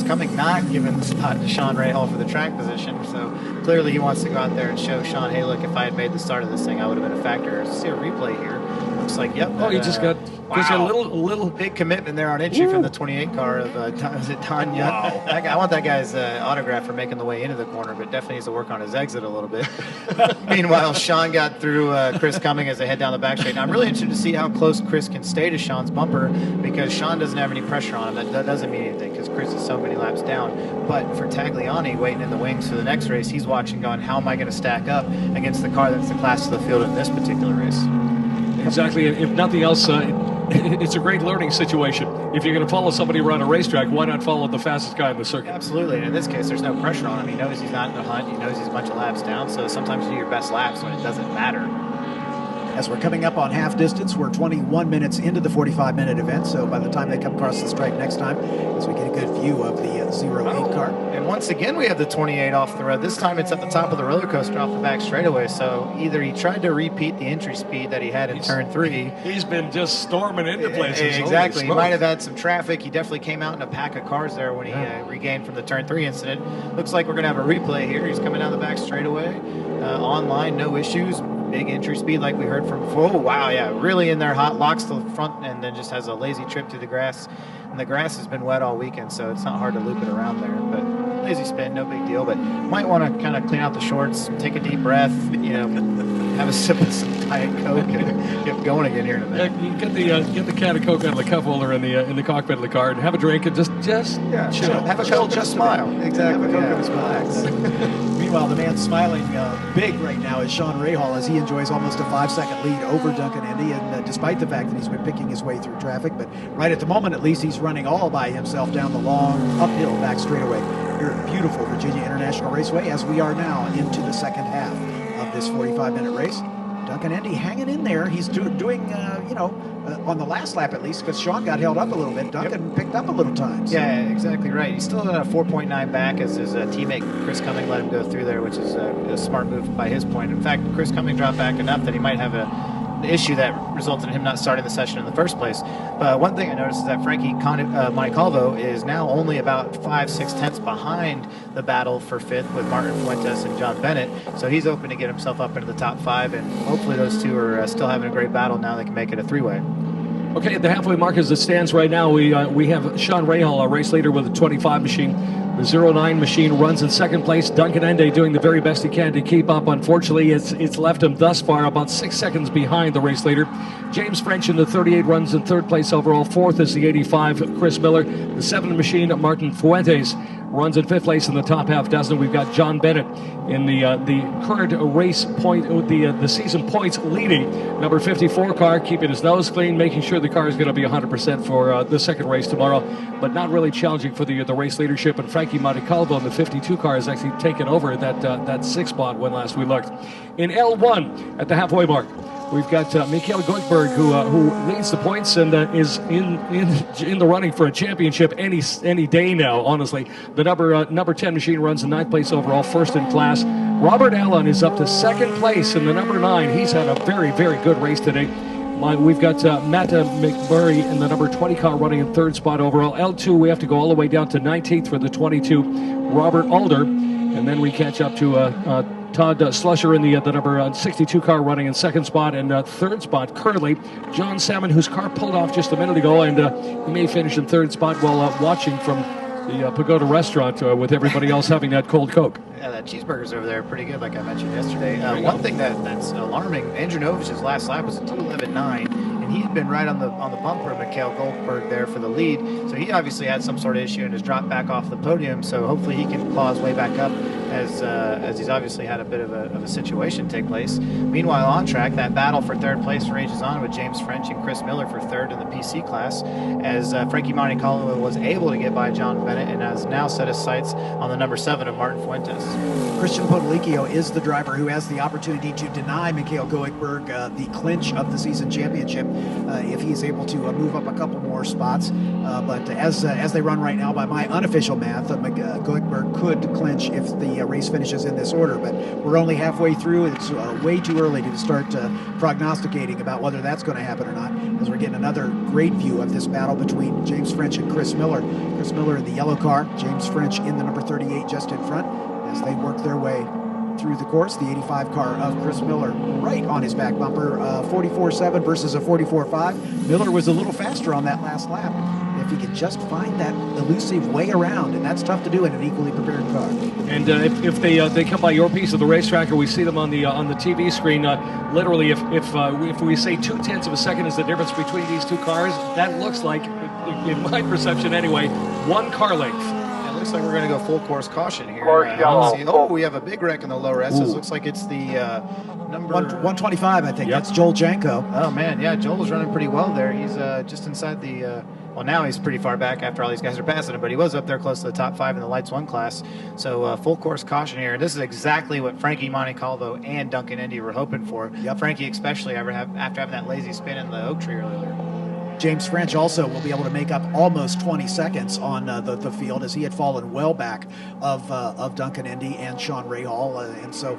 Cumming not giving the spot to Sean Rahal for the track position, so clearly he wants to go out there and show Sean, hey, look, if I had made the start of this thing, I would have been a factor. See a replay here. Looks like, yep.
Oh, he just got a little
big commitment there on entry from the 28 car of is it Don Yount? Wow. I want that guy's autograph for making the way into the corner, but definitely needs to work on his exit a little bit. Meanwhile, Sean got through Chris Cumming as they head down the back straight. Now, I'm really interested to see how close Chris can stay to Sean's bumper, because Sean doesn't have any pressure on him. That doesn't mean anything because Chris is so many laps down. But for Tagliani waiting in the wings for the next race, he's watching going, how am I going to stack up against the car that's the class of the field in this particular race?
Exactly. If nothing else, it's a great learning situation. If you're going to follow somebody around a racetrack, why not follow the fastest guy in the circuit?
Absolutely. And in this case, there's no pressure on him. He knows he's not in the hunt. He knows he's a bunch of laps down. So sometimes you do your best laps when it doesn't matter.
As we're coming up on half distance, we're 21 minutes into the 45-minute event. So by the time they come across the stripe next time, as we get a good view of the 08 car.
And once again, we have the 28 off the road. This time it's at the top of the roller coaster off the back straightaway. So either he tried to repeat the entry speed that he had in turn 3.
He's been just storming into places.
Exactly. He might have had some traffic. He definitely came out in a pack of cars there when he regained from the turn 3 incident. Looks like we're going to have a replay here. He's coming down the back straightaway. Online, no issues. Big entry speed like we heard from before. Oh, wow, yeah, really in there, hot, locks to the front, and then just has a lazy trip through the grass. And the grass has been wet all weekend, so it's not hard to loop it around there. But lazy spin, no big deal. But might want to kind of clean out the shorts, take a deep breath, have a sip of some Diet Coke, and get going again here in a minute.
Yeah, get the can of Coke out of the cup holder in the cockpit of the car, and have a drink, and just chill.
Have a Coke, just smile.
Exactly. Have a Coke and smile. Meanwhile, the man smiling big right now is Sean Rahal, as he enjoys almost a 5-second lead over Duncan Indy, and despite the fact that he's been picking his way through traffic, but right at the moment, at least, he's running all by himself down the long uphill back straightaway here at beautiful Virginia International Raceway, as we are now into the second half of this 45-minute race. Duncan Indy hanging in there. He's doing on the last lap at least, because Sean got held up a little bit. Duncan picked up a little time. So.
Yeah, exactly right. He's still at a 4.9 back as his teammate Chris Cumming let him go through there, which is a smart move by his point. In fact, Chris Cumming dropped back enough that he might have an issue that resulted in him not starting the session in the first place. But one thing I noticed is that Frankie Montecalvo is now only about 5-6 tenths behind the battle for 5th with Martin Fuentes and John Bennett. So he's open to get himself up into the top 5, and hopefully those two are still having a great battle now. They can make it a 3-way.
Okay, at the halfway mark as it stands right now, we have Sean Rahal, our race leader, with a 25 machine. The 09 machine runs in second place. Duncan Indy doing the very best he can to keep up. Unfortunately, it's left him thus far about 6 seconds behind the race leader. James French in the 38 runs in third place overall. Fourth is the 85, Chris Miller. The 7 machine, Martin Fuentes, runs in fifth place in the top half dozen. We've got John Bennett in the current race point, the season points leading. Number 54 car, keeping his nose clean, making sure the car is going to be 100% for the second race tomorrow, but not really challenging for the race leadership. And Frankie Montecalvo in the 52 car has actually taken over that 6th spot when last we looked. In L1 at the halfway mark, we've got Mikhail Goldberg, who leads the points and is in the running for a championship any day now, honestly. The number 10 machine runs in 9th place overall, first in class. Robert Allen is up to 2nd place in the number 9. He's had a very, very good race today. We've got Matt McMurray in the number 20 car running in 3rd spot overall. L2, we have to go all the way down to 19th for the 22, Robert Alder. And then we catch up to Todd Slusher in the number 62 car running in 2nd spot, and 3rd spot currently John Salmon, whose car pulled off just a minute ago, and he may finish in 3rd spot while watching from the Pagoda restaurant with everybody else having that cold Coke.
Yeah, that cheeseburgers over there are pretty good, like I mentioned yesterday. One
go.
thing that's alarming, Andrew Novich's last lap was a 2:11.9, and he'd been right on the bumper of Mikhail Goldberg there for the lead. So he obviously had some sort of issue and has dropped back off the podium. So hopefully he can claw his way back up, as he's obviously had a bit of a situation take place. Meanwhile, on track, that battle for third place rages on with James French and Chris Miller for third in the PC class, as Frankie Montecalvo was able to get by John Bennett and has now set his sights on the number 7 of Martin Fuentes.
Christian Potolicchio is the driver who has the opportunity to deny Mikhail Goikhberg the clinch of the season championship if he's able to move up a couple more spots. But as they run right now, by my unofficial math, Goikhberg could clinch if the race finishes in this order. But we're only halfway through. It's way too early to start prognosticating about whether that's going to happen or not, as we're getting another great view of this battle between James French and Chris Miller. Chris Miller in the yellow car, James French in the number 38 just in front, as they work their way through the course. The 85 car of Chris Miller right on his back bumper, 44.7 versus a 44.5. Miller was a little faster on that last lap. If he could just find that elusive way around, and that's tough to do in an equally prepared car.
And if they come by your piece of the racetrack, or we see them on the TV screen, literally, if we say 0.2 of a second is the difference between these two cars, that looks like, in my perception anyway, one car length.
Looks like we're going to go full course caution here. We have a big wreck in the lower S's. Looks like it's the number
125, I think. Yep. That's Joel Janko.
Oh man, yeah, Joel was running pretty well there. He's just inside the. Well, now he's pretty far back after all these guys are passing him, but he was up there close to the top 5 in the Lights 1 class. So full course caution here. This is exactly what Frankie Montecalvo and Duncan Indy were hoping for. Yep. Frankie especially after having that lazy spin in the oak tree earlier.
James French also will be able to make up almost 20 seconds on the field, as he had fallen well back of Duncan Indy and Sean Rahal. And so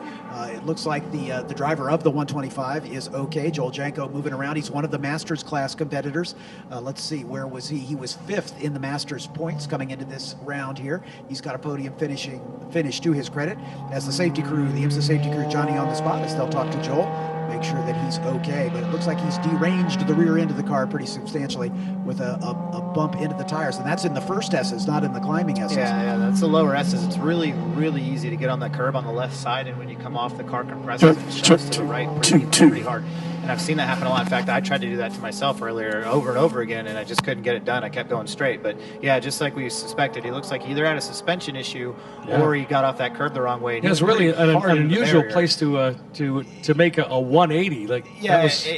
it looks like the driver of the 125 is okay. Joel Janko moving around. He's one of the Masters class competitors. Let's see, where was he? He was 5th in the Masters points coming into this round here. He's got a podium finish to his credit. As the safety crew, the IMSA safety crew, Johnny on the spot, as they'll talk to Joel, make sure that he's okay. But it looks like he's deranged the rear end of the car pretty substantially with a bump into the tires, and that's in the first S's, not in the climbing S's.
Yeah, that's the lower S's. It's really, really easy to get on that curb on the left side, and when you come off, the car compresses and shoves to the right pretty hard. And I've seen that happen a lot. In fact, I tried to do that to myself earlier over and over again, and I just couldn't get it done. I kept going straight. But yeah, just like we suspected, he looks like he either had a suspension issue or he got off that curb the wrong way. And
it's really an unusual place to make a 180.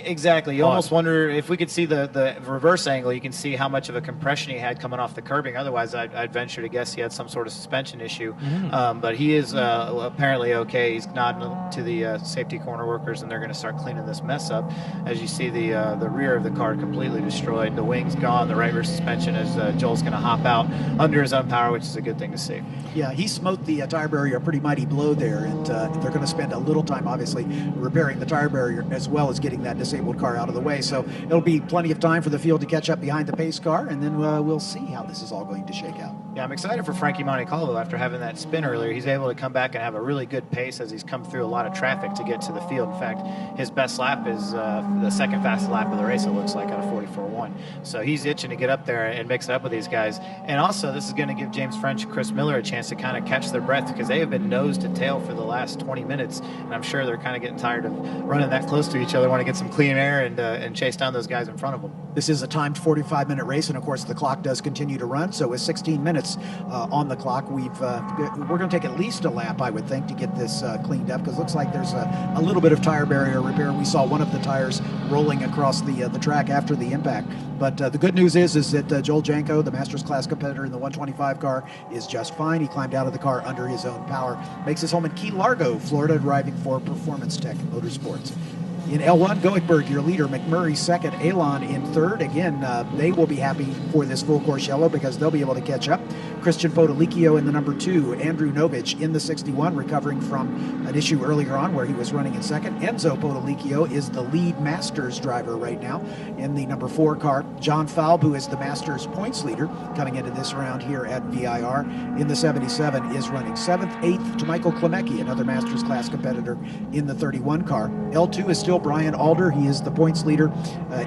Exactly. You almost wonder if we could see the reverse angle. You can see how much of a compression he had coming off the curbing. Otherwise, I'd venture to guess he had some sort of suspension issue. But he is apparently okay. He's nodding to the safety corner workers, and they're going to start cleaning this mess up. As you see the rear of the car completely destroyed, the wings gone, the right rear suspension, as Joel's going to hop out under his own power, which is a good thing to see.
Yeah, he smote the tire barrier a pretty mighty blow there, and they're going to spend a little time, obviously, repairing the tire barrier as well as getting that disabled car out of the way. So it'll be plenty of time for the field to catch up behind the pace car, and then we'll see how this is all going to shake out.
Yeah, I'm excited for Frankie Montecalvo. After having that spin earlier, he's able to come back and have a really good pace as he's come through a lot of traffic to get to the field. In fact, his best lap is the second fastest lap of the race, it looks like, out of 44.1. So he's itching to get up there and mix it up with these guys. And also, this is going to give James French and Chris Miller a chance to kind of catch their breath, because they have been nose to tail for the last 20 minutes. And I'm sure they're kind of getting tired of running that close to each other, want to get some clean air and chase down those guys in front of them.
This is a timed 45-minute race, and of course the clock does continue to run. So with 16 minutes on the clock, we're going to take at least a lap, I would think, to get this cleaned up, because it looks like there's a little bit of tire barrier repair. We saw one of the tires rolling across the track after the impact. But the good news is that Joel Janko, the Masters class competitor in the 125 car, is just fine. He climbed out of the car under his own power. Makes his home in Key Largo, Florida, driving for Performance Tech Motorsports. In L1, Goikhberg, your leader, McMurray second, Alon in third. Again, they will be happy for this full course yellow, because they'll be able to catch up. Christian Potolicchio in the number 2, Andrew Novich in the 61, recovering from an issue earlier on where he was running in second. Enzo Potolicchio is the lead Masters driver right now in the number 4 car. John Falb, who is the Masters points leader coming into this round here at VIR in the 77, is running 7th, 8th to Michael Klemecki, another Masters class competitor in the 31 car. L2 is still Brian Alder. He is the points leader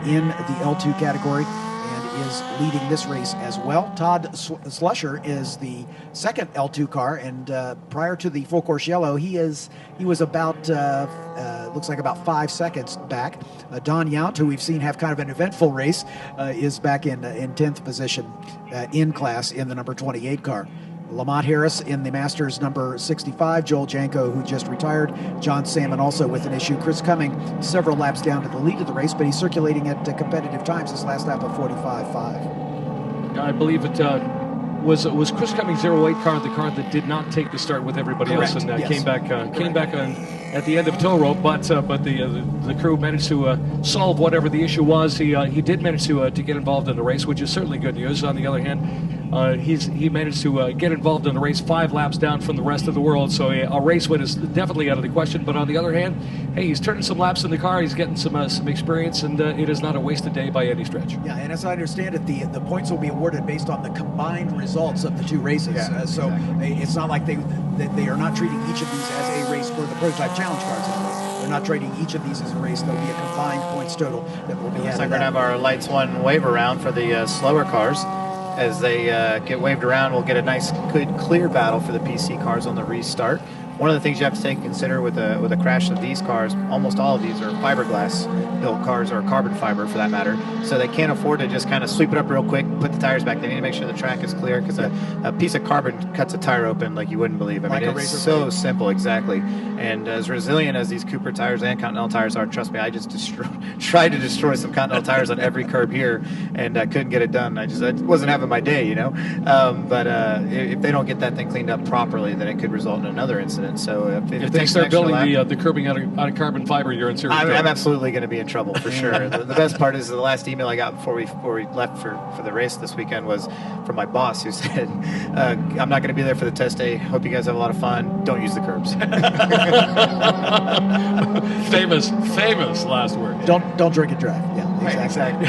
in the L2 category. And is leading this race as well. Todd Slusher is the second L2 car, and prior to the full course yellow, he was about looks like about 5 seconds back. Don Yount, who we've seen have kind of an eventful race, is back in 10th position in class in the number 28 car. Lamont Harris in the Masters number 65, Joel Janko, who just retired, John Salmon also with an issue, Chris Cumming several laps down to the lead of the race, but he's circulating at competitive times. His last lap of 45.5.
I believe it was Chris Cummings' 08 car, the car that did not take the start with everybody
Correct.
else, and
Yes.
came back on at the end of tow rope, but the crew managed to solve whatever the issue was. He did manage to get involved in the race, which is certainly good news. On the other hand, he managed to get involved in the race 5 laps down from the rest of the world, so a race win is definitely out of the question. But on the other hand, hey, he's turning some laps in the car, he's getting some experience, and it is not a wasted day by any stretch.
Yeah, and as I understand it, the points will be awarded based on the combined results of the 2 races.
Yeah,
so it's not like they are not treating each of these as a race for the prototype challenge cars. They're not treating each of these as a race. There'll be a combined points total that will be added.
Looks like we're going to have our Lights 1 wave around for the slower cars. As they get waved around, we'll get a nice, good, clear battle for the PC cars on the restart. One of the things you have to take into consider with a crash of these cars, almost all of these are fiberglass built cars, or carbon fiber for that matter, so they can't afford to just kind of sweep it up real quick, put the tires back. They need to make sure the track is clear, because a piece of carbon cuts a tire open like you wouldn't believe. I mean, it's so simple, exactly. And as resilient as these Cooper tires and Continental tires are, trust me, I just tried to destroy some Continental tires on every curb here, and I couldn't get it done. I wasn't having my day, you know. But if they don't get that thing cleaned up properly, then it could result in another incident. So if
they start building the curbing out of carbon fiber, you're in serious trouble.
I'm absolutely going to be in trouble for sure. The best part is the last email I got before we left for the race this weekend was from my boss, who said, "I'm not going to be there for the test day. Hope you guys have a lot of fun. Don't use the curbs." famous last word.
Don't drink and drive. Yeah,
Right, exactly.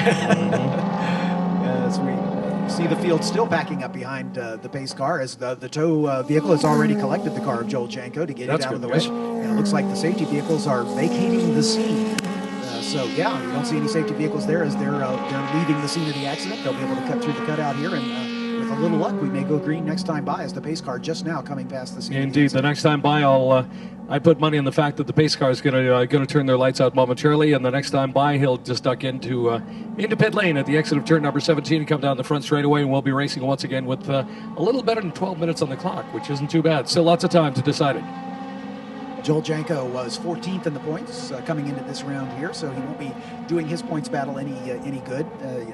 As we see the field still backing up behind the pace car, as the tow vehicle has already collected the car of Joel Janko to get it out of the way. And it looks like the safety vehicles are vacating the scene. So yeah, you don't see any safety vehicles there as they're leaving the scene of the accident. They'll be able to cut through the cutout here, and with a little luck, we may go green next time by, as the pace car just now coming past the scene.
Indeed, the next time by, I put money on the fact that the pace car is going to turn their lights out momentarily, and the next time by, he'll just duck into pit lane at the exit of turn number 17 and come down the front straightaway, and we'll be racing once again with a little better than 12 minutes on the clock, which isn't too bad. Still lots of time to decide it.
Joel Janko was 14th in the points coming into this round here, so he won't be doing his points battle any good.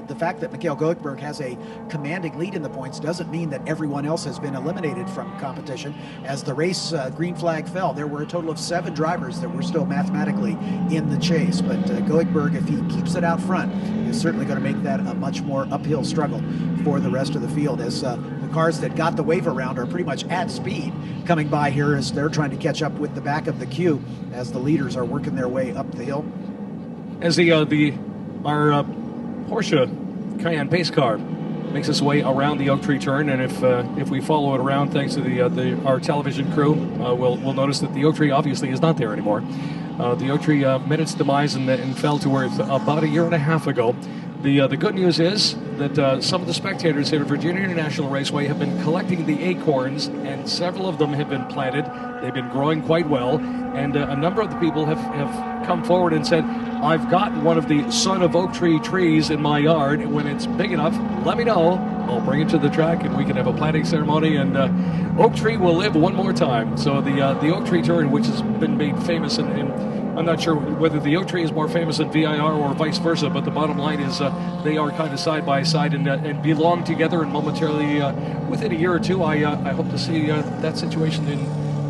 The fact that Mikhail Goekberg has a commanding lead in the points doesn't mean that everyone else has been eliminated from competition. As the race green flag fell, there were a total of 7 drivers that were still mathematically in the chase. But Goekberg, if he keeps it out front, is certainly going to make that a much more uphill struggle for the rest of the field, as the cars that got the wave around are pretty much at speed coming by here as they're trying to catch up with the back of the queue as the leaders are working their way up the hill.
As our Porsche Cayenne pace car makes its way around the Oak Tree turn, and if we follow it around thanks to our television crew, we'll notice that the Oak Tree obviously is not there anymore. The Oak Tree met its demise and fell to earth about a year and a half ago. The good news is that some of the spectators here at Virginia International Raceway have been collecting the acorns, and several of them have been planted. They've been growing quite well, and a number of the people have come forward and said, "I've got one of the Son of Oak Tree trees in my yard. When it's big enough, let me know. I'll bring it to the track, and we can have a planting ceremony, and Oak Tree will live one more time." So the Oak Tree turn, which has been made famous, and I'm not sure whether the Oak Tree is more famous than VIR or vice versa, but the bottom line is they are kind of side by side and belong together. And momentarily, within a year or two, I hope to see that situation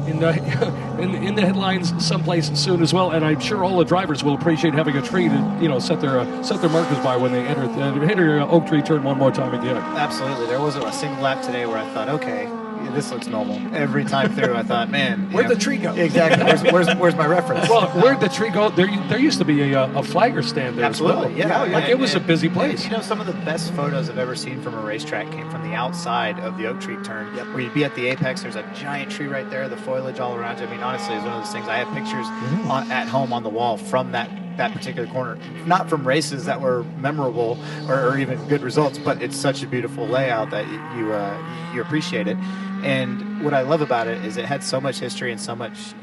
in the headlines someplace soon as well. And I'm sure all the drivers will appreciate having a tree to set their markers by when they enter Oak Tree turn one more time again.
Absolutely. There wasn't a single lap today where I thought, okay, this looks normal. Every time through, I thought, man,
where'd the tree go?
Exactly. Where's my reference?
Well, where'd the tree go? There used to be a flagger stand there.
Absolutely,
as well.
yeah.
It was a busy place.
You know, some of the best photos I've ever seen from a racetrack came from the outside of the Oak Tree turn, where you'd be at the apex. There's a giant tree right there, the foliage all around you. I mean, honestly, it's one of those things. I have pictures at home on the wall from that that particular corner. Not from races that were memorable or even good results, but it's such a beautiful layout that you appreciate it. And what I love about it is it had so much history and so much,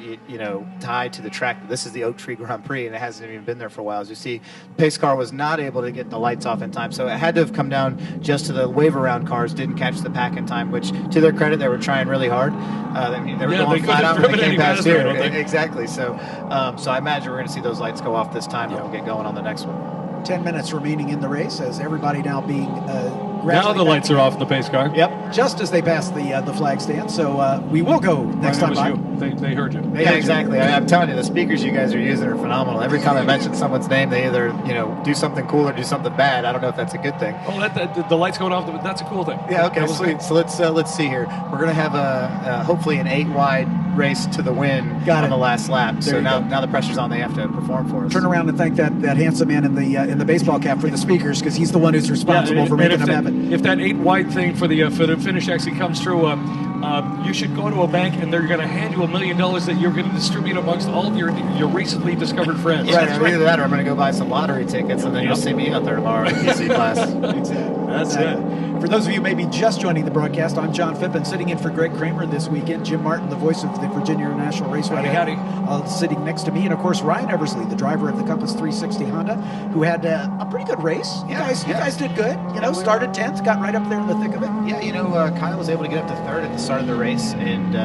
tied to the track. This is the Oak Tree Grand Prix, and it hasn't even been there for a while. As you see, the pace car was not able to get the lights off in time, so it had to have come down just to the wave-around cars, didn't catch the pack in time, which, to their credit, they were trying really hard. They were going flat out when they came past here. Exactly. So I imagine we're going to see those lights go off this time, and we'll get going on the next one.
10 minutes remaining in the race as everybody now being
now the lights are off the pace car.
Yep, just as they pass the flag stand. So we will go next time by.
They heard you.
Yeah, exactly. I'm telling you, the speakers you guys are using are phenomenal. Every time I mention someone's name, they either do something cool or do something bad. I don't know if that's a good thing.
Oh, the lights going off. That's a cool thing.
Yeah. Okay. Sweet. So let's see here. We're gonna have hopefully an 8-wide race to the win on the last lap. So now the pressure's on. They have to perform for us.
Turn around and thank that handsome man in the baseball cap for the speakers, because he's the one who's responsible for making them happen.
If that 8-wide thing for the finish actually comes through, you should go to a bank and they're going to hand you $1 million that you're going to distribute amongst all of your recently discovered friends.
Right. Either that, or I'm going to go buy some lottery tickets, and then you'll see me out there tomorrow in the PC class.
That's it.
For those of you maybe just joining the broadcast, I'm John Phippen, sitting in for Greg Kramer this weekend. Jim Martin, the voice of the Virginia International Raceway,
howdy.
Sitting next to me, and of course Ryan Eversley, the driver of the Compass 360 Honda, who had a pretty good race. You guys did good. Started 10th, got right up there in the thick of it.
Yeah, Kyle was able to get up to third at the start of the race, and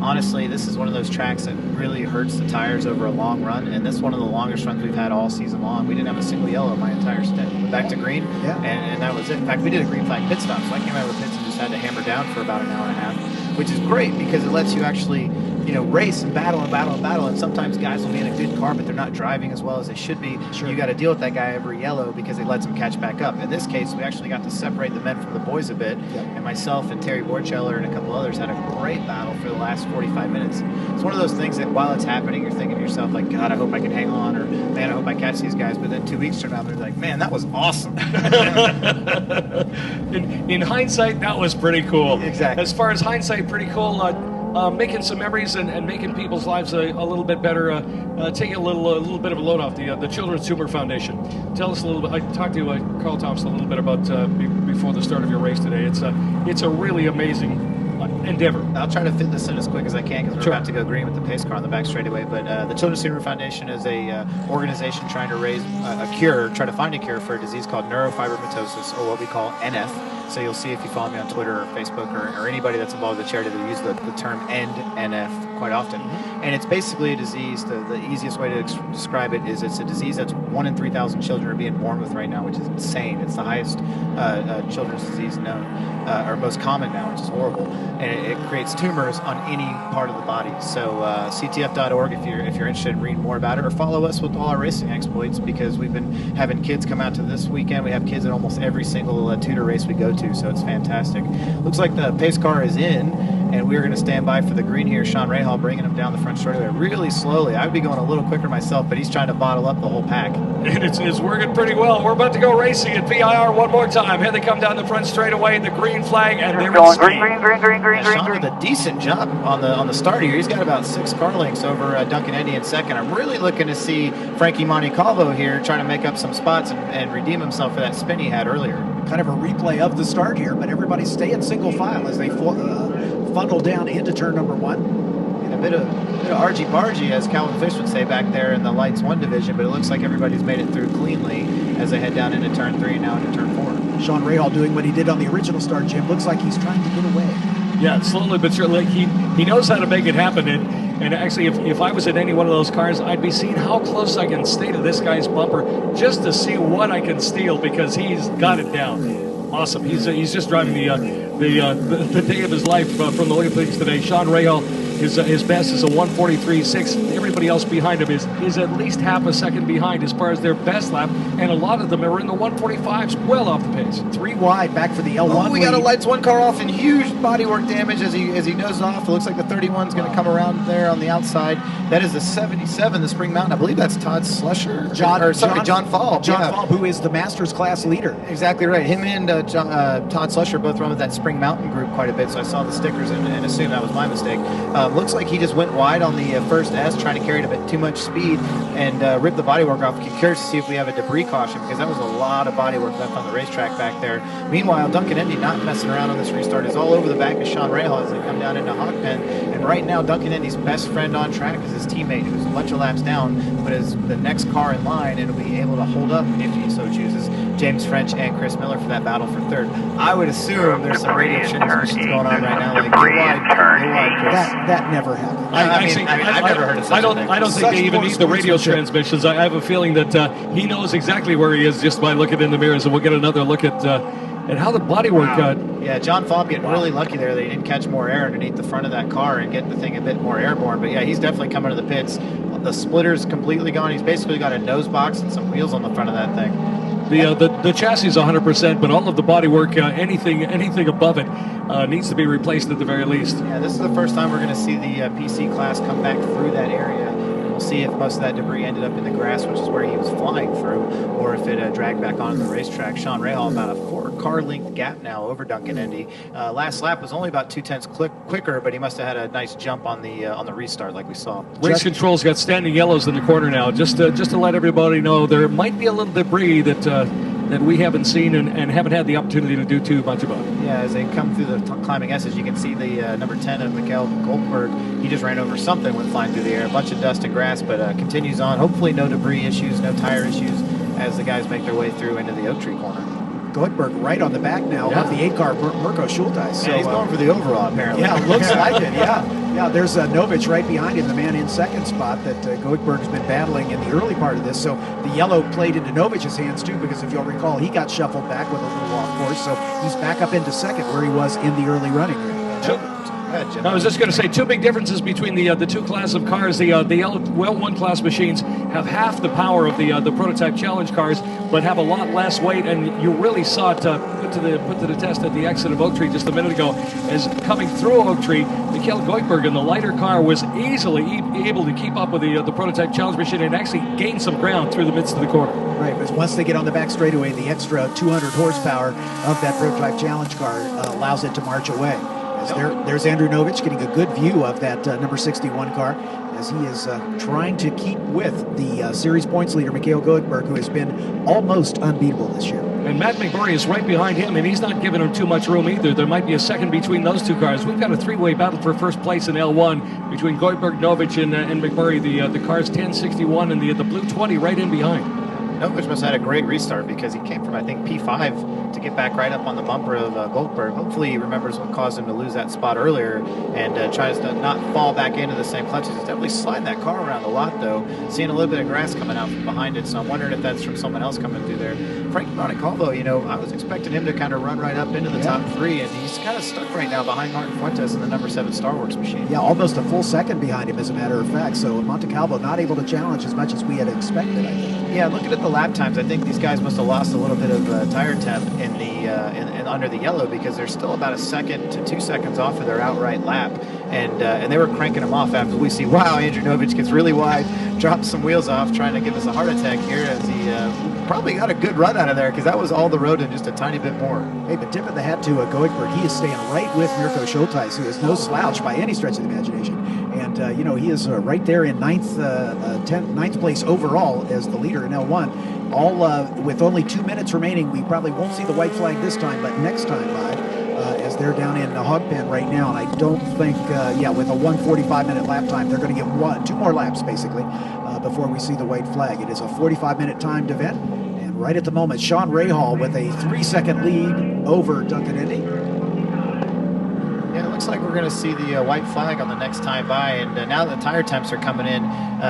honestly, this is one of those tracks that really hurts the tires over a long run, and this is one of the longest runs we've had all season long. We didn't have a single yellow my entire stint. Went back to green, and that was it. In fact, we did a green flag pit stop, so I came out of the pits and just had to hammer down for about an hour and a half, which is great because it lets you actually race and battle, and sometimes guys will be in a good car, but they're not driving as well as they should be. Sure. You got to deal with that guy every yellow because it lets them catch back up. In this case, we actually got to separate the men from the boys a bit, and myself and Terry Borcheller and a couple others had a great battle for the last 45 minutes. It's one of those things that while it's happening, you're thinking to yourself, like, God, I hope I can hang on, or man, I hope I catch these guys, but then 2 weeks from now, they're like, man, that was awesome.
in hindsight, that was pretty cool.
Exactly.
As far as hindsight, pretty cool. Making some memories and making people's lives a little bit better, taking a little bit of a load off the Children's Tumor Foundation. Tell us a little bit. I talked to Carl Thompson a little bit about before the start of your race today. It's a really amazing endeavor.
I'll try to fit this in as quick as I can because we're about to go green with the pace car on the back straightaway. But the Children's Tumor Foundation is a organization trying to raise try to find a cure for a disease called neurofibromatosis, or what we call NF. So you'll see if you follow me on Twitter or Facebook or anybody that's involved with the charity, they use the term NF quite often. Mm-hmm. And it's basically a disease, the easiest way to describe it is it's a disease that's 1 in 3,000 children are being born with right now, which is insane. It's the highest children's disease known, or most common now, which is horrible. And it creates tumors on any part of the body. So CTF.org if you're interested in reading more about it, or follow us with all our racing exploits, because we've been having kids come out to this weekend. We have kids at almost every single Tudor race we go to, so it's fantastic. Looks like the pace car is in, and we're going to stand by for the green here. Sean Rahal bringing him down the front straightaway really slowly. I would be going a little quicker myself, but he's trying to bottle up the whole pack.
And it's working pretty well. We're about to go racing at VIR one more time. Here they come down the front straightaway, the green flag, and they're in speed.
Sean did a decent job on the start here. He's got about 6 car lengths over Duncan Eddy in second. I'm really looking to see Frankie Montecalvo here trying to make up some spots and redeem himself for that spin he had earlier.
Kind of a replay of the start here, but everybody stay in single file as they funnel down into turn number 1.
And a bit of argy-bargy, as Calvin Fish would say back there in the Lights 1 division, but it looks like everybody's made it through cleanly as they head down into turn 3 and now into turn 4.
Sean Rahal doing what he did on the original start, Jim. Looks like he's trying to get away.
Yeah, slowly but surely. He knows how to make it happen. And actually, if I was in any one of those cars, I'd be seeing how close I can stay to this guy's bumper just to see what I can steal, because he's got it down. Awesome. He's just driving the day of his life from the look of things today. Sean Rahal, his best is a 1:43.6. Everybody else behind him is at least half a second behind as far as their best lap, and a lot of them are in the 1:45s, well off the pace.
3 wide back for the L1.
Oh, we got a Lights 1 car off and huge bodywork damage as he noses off. It looks like the 31's going to come around there on the outside. That is the 77, the Spring Mountain. I believe that's Todd Slusher. John Falb.
John Falb, who is the Masters class leader.
Exactly right. Him and Todd Slusher both run with that Spring Mountain group quite a bit, so I saw the stickers and assumed that was my mistake. Looks like he just went wide on the first S, trying to carry it a bit too much speed and ripped the bodywork off. Curious to see if we have a debris caution, because that was a lot of bodywork left on the racetrack back there. Meanwhile, Duncan Indy not messing around on this restart, is all over the back of Sean Rahal as they come down into Hog Pen. And right now, Duncan Indy's best friend on track is his teammate, who's a bunch of laps down, but is the next car in line and will be able to hold up if he so chooses. James French and Chris Miller for that battle for third. I would assume there's some radio transmissions going on right now, like, get wide, Chris.
That never happened.
I've never heard of such a thing.
I don't think they even need the radio transmissions. I have a feeling that he knows exactly where he is just by looking in the mirrors, and we'll get another look at how the bodywork.
Yeah, John Fobb getting really lucky there that he didn't catch more air underneath the front of that car and get the thing a bit more airborne. But yeah, he's definitely coming to the pits. The splitter's completely gone. He's basically got a nose box and some wheels on the front of that thing.
The chassis is 100%, but all of the bodywork, anything above it, needs to be replaced at the very least.
Yeah, this is the first time we're going to see the PC class come back through that area. We'll see if most of that debris ended up in the grass, which is where he was flying through, or if it dragged back onto the racetrack. Sean Rahal about a 4-car length gap now over Duncan Indy. Last lap was only about 2/10 quicker, but he must have had a nice jump on the restart like we saw.
Race control's got standing yellows in the corner now, just to let everybody know there might be a little debris that we haven't seen and haven't had the opportunity to do too much about.
Yeah, as they come through the climbing S's, you can see the number 10 of Mikhail Goldberg. He just ran over something, went flying through the air. A bunch of dust and grass, but continues on. Hopefully no debris issues, no tire issues as the guys make their way through into the oak tree corner.
Goldberg right on the back now of the 8-car Mirko Schulteis.
So he's going for the overall, apparently.
Yeah, looks like it, yeah, there's Novich right behind him, the man in second spot that Goldberg's been battling in the early part of this. So the yellow played into Novich's hands, too, because if you'll recall, he got shuffled back with a little off course. So he's back up into second where he was in the early running.
I was just going to say, two big differences between the two classes of cars. The L1 class machines have half the power of the prototype challenge cars, but have a lot less weight, and you really saw it put to the test at the exit of Oak Tree just a minute ago. As coming through Oak Tree, Mikhail Goldberg in the lighter car was easily able to keep up with the prototype challenge machine and actually gain some ground through the midst of the corner.
Right, because once they get on the back straightaway, the extra 200 horsepower of that prototype challenge car allows it to march away. There's Andrew Novich getting a good view of that number 61 car as he is trying to keep with the series points leader, Mikhail Goldberg, who has been almost unbeatable this year.
And Matt McMurray is right behind him, and he's not giving him too much room either. There might be a second between those two cars. We've got a three-way battle for first place in L1 between Goldberg, Novich, and McMurray. The cars 1061 and the blue 20 right in behind.
Novich must have had a great restart because he came from, I think, P5 to get back right up on the bumper of Goldberg. Hopefully he remembers what caused him to lose that spot earlier and tries to not fall back into the same clutches. He's definitely sliding that car around a lot, though. Seeing a little bit of grass coming out from behind it, so I'm wondering if that's from someone else coming through there. Frankie Montecalvo, I was expecting him to kind of run right up into the top three, and he's kind of stuck right now behind Martin Fuentes in the number 7 Star Wars machine.
Yeah, almost a full second behind him, as a matter of fact. So Montecalvo not able to challenge as much as we had expected, I think.
Yeah, looking at the lap times, I think these guys must have lost a little bit of tire temp in the under the yellow because they're still about a second to 2 seconds off of their outright lap, and they were cranking them off after we see, wow, Andrew Novich gets really wide, drops some wheels off, trying to give us a heart attack here as he probably got a good run out of there because that was all the road and just a tiny bit more.
Hey, but tip of the hat to Goldberg. He is staying right with Mirko Schulteis, who is no slouch by any stretch of the imagination. And, he is right there in ninth place overall as the leader in L1. All with only 2 minutes remaining. We probably won't see the white flag this time, but next time by, as they're down in the hog pen right now. And I don't think, with a 1:45-minute lap time, they're going to get 2 more laps, basically, before we see the white flag. It is a 45-minute timed event. And right at the moment, Sean Rahal with a 3-second lead over Duncan Indy.
Yeah, it looks like we're going to see the white flag on the next time by, and now that the tire temps are coming in,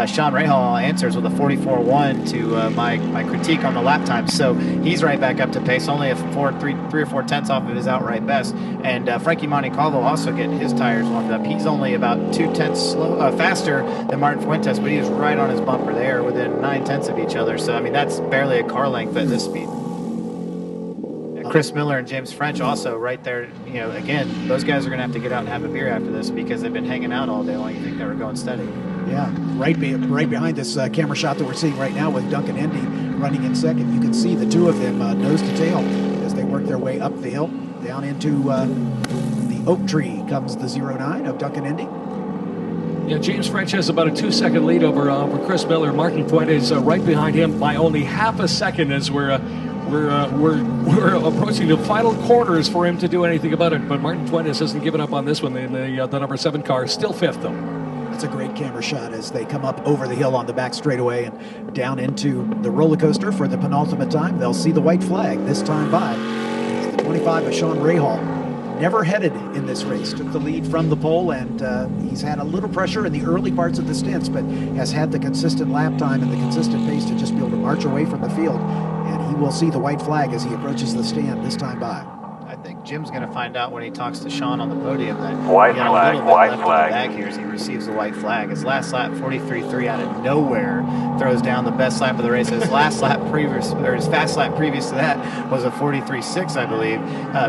Sean Rahal answers with a 44.1 to my critique on the lap time, so he's right back up to pace, only 3 or 4 tenths off of his outright best, and Frankie Montecalvo also getting his tires warmed up. He's only about 2 tenths faster than Martin Fuentes, but he is right on his bumper. They are within 9 tenths of each other, so I mean that's barely a car length at this speed. Chris Miller and James French also right there. Again, those guys are going to have to get out and have a beer after this because they've been hanging out all day long. You think they were going steady.
Yeah, right behind this camera shot that we're seeing right now with Duncan Indy running in second. You can see the two of them nose to tail as they work their way up the hill. Down into the oak tree comes the 09 of Duncan Indy.
Yeah, James French has about a 2-second lead over Chris Miller. Martin Fuentes right behind him by only half a second as we're approaching the final corners for him to do anything about it. But Martin Fuentes hasn't given up on this one. The number 7 car is still 5th, though.
That's a great camera shot as they come up over the hill on the back straightaway and down into the roller coaster for the penultimate time. They'll see the white flag this time by. It's the 25 of Sean Rahal. Never headed in this race, took the lead from the pole, and he's had a little pressure in the early parts of the stints, but has had the consistent lap time and the consistent pace to just be able to march away from the field. And he will see the white flag as he approaches the stand this time by.
I think Jim's going to find out when he talks to Sean on the podium that
white
he got
flag,
a little bit
white
left
flag.
in the bag here as he receives the white flag. His last lap, 43.3 out of nowhere, throws down the best lap of the race. His last lap previous, or his fast lap previous to that, was a 43.6, I believe.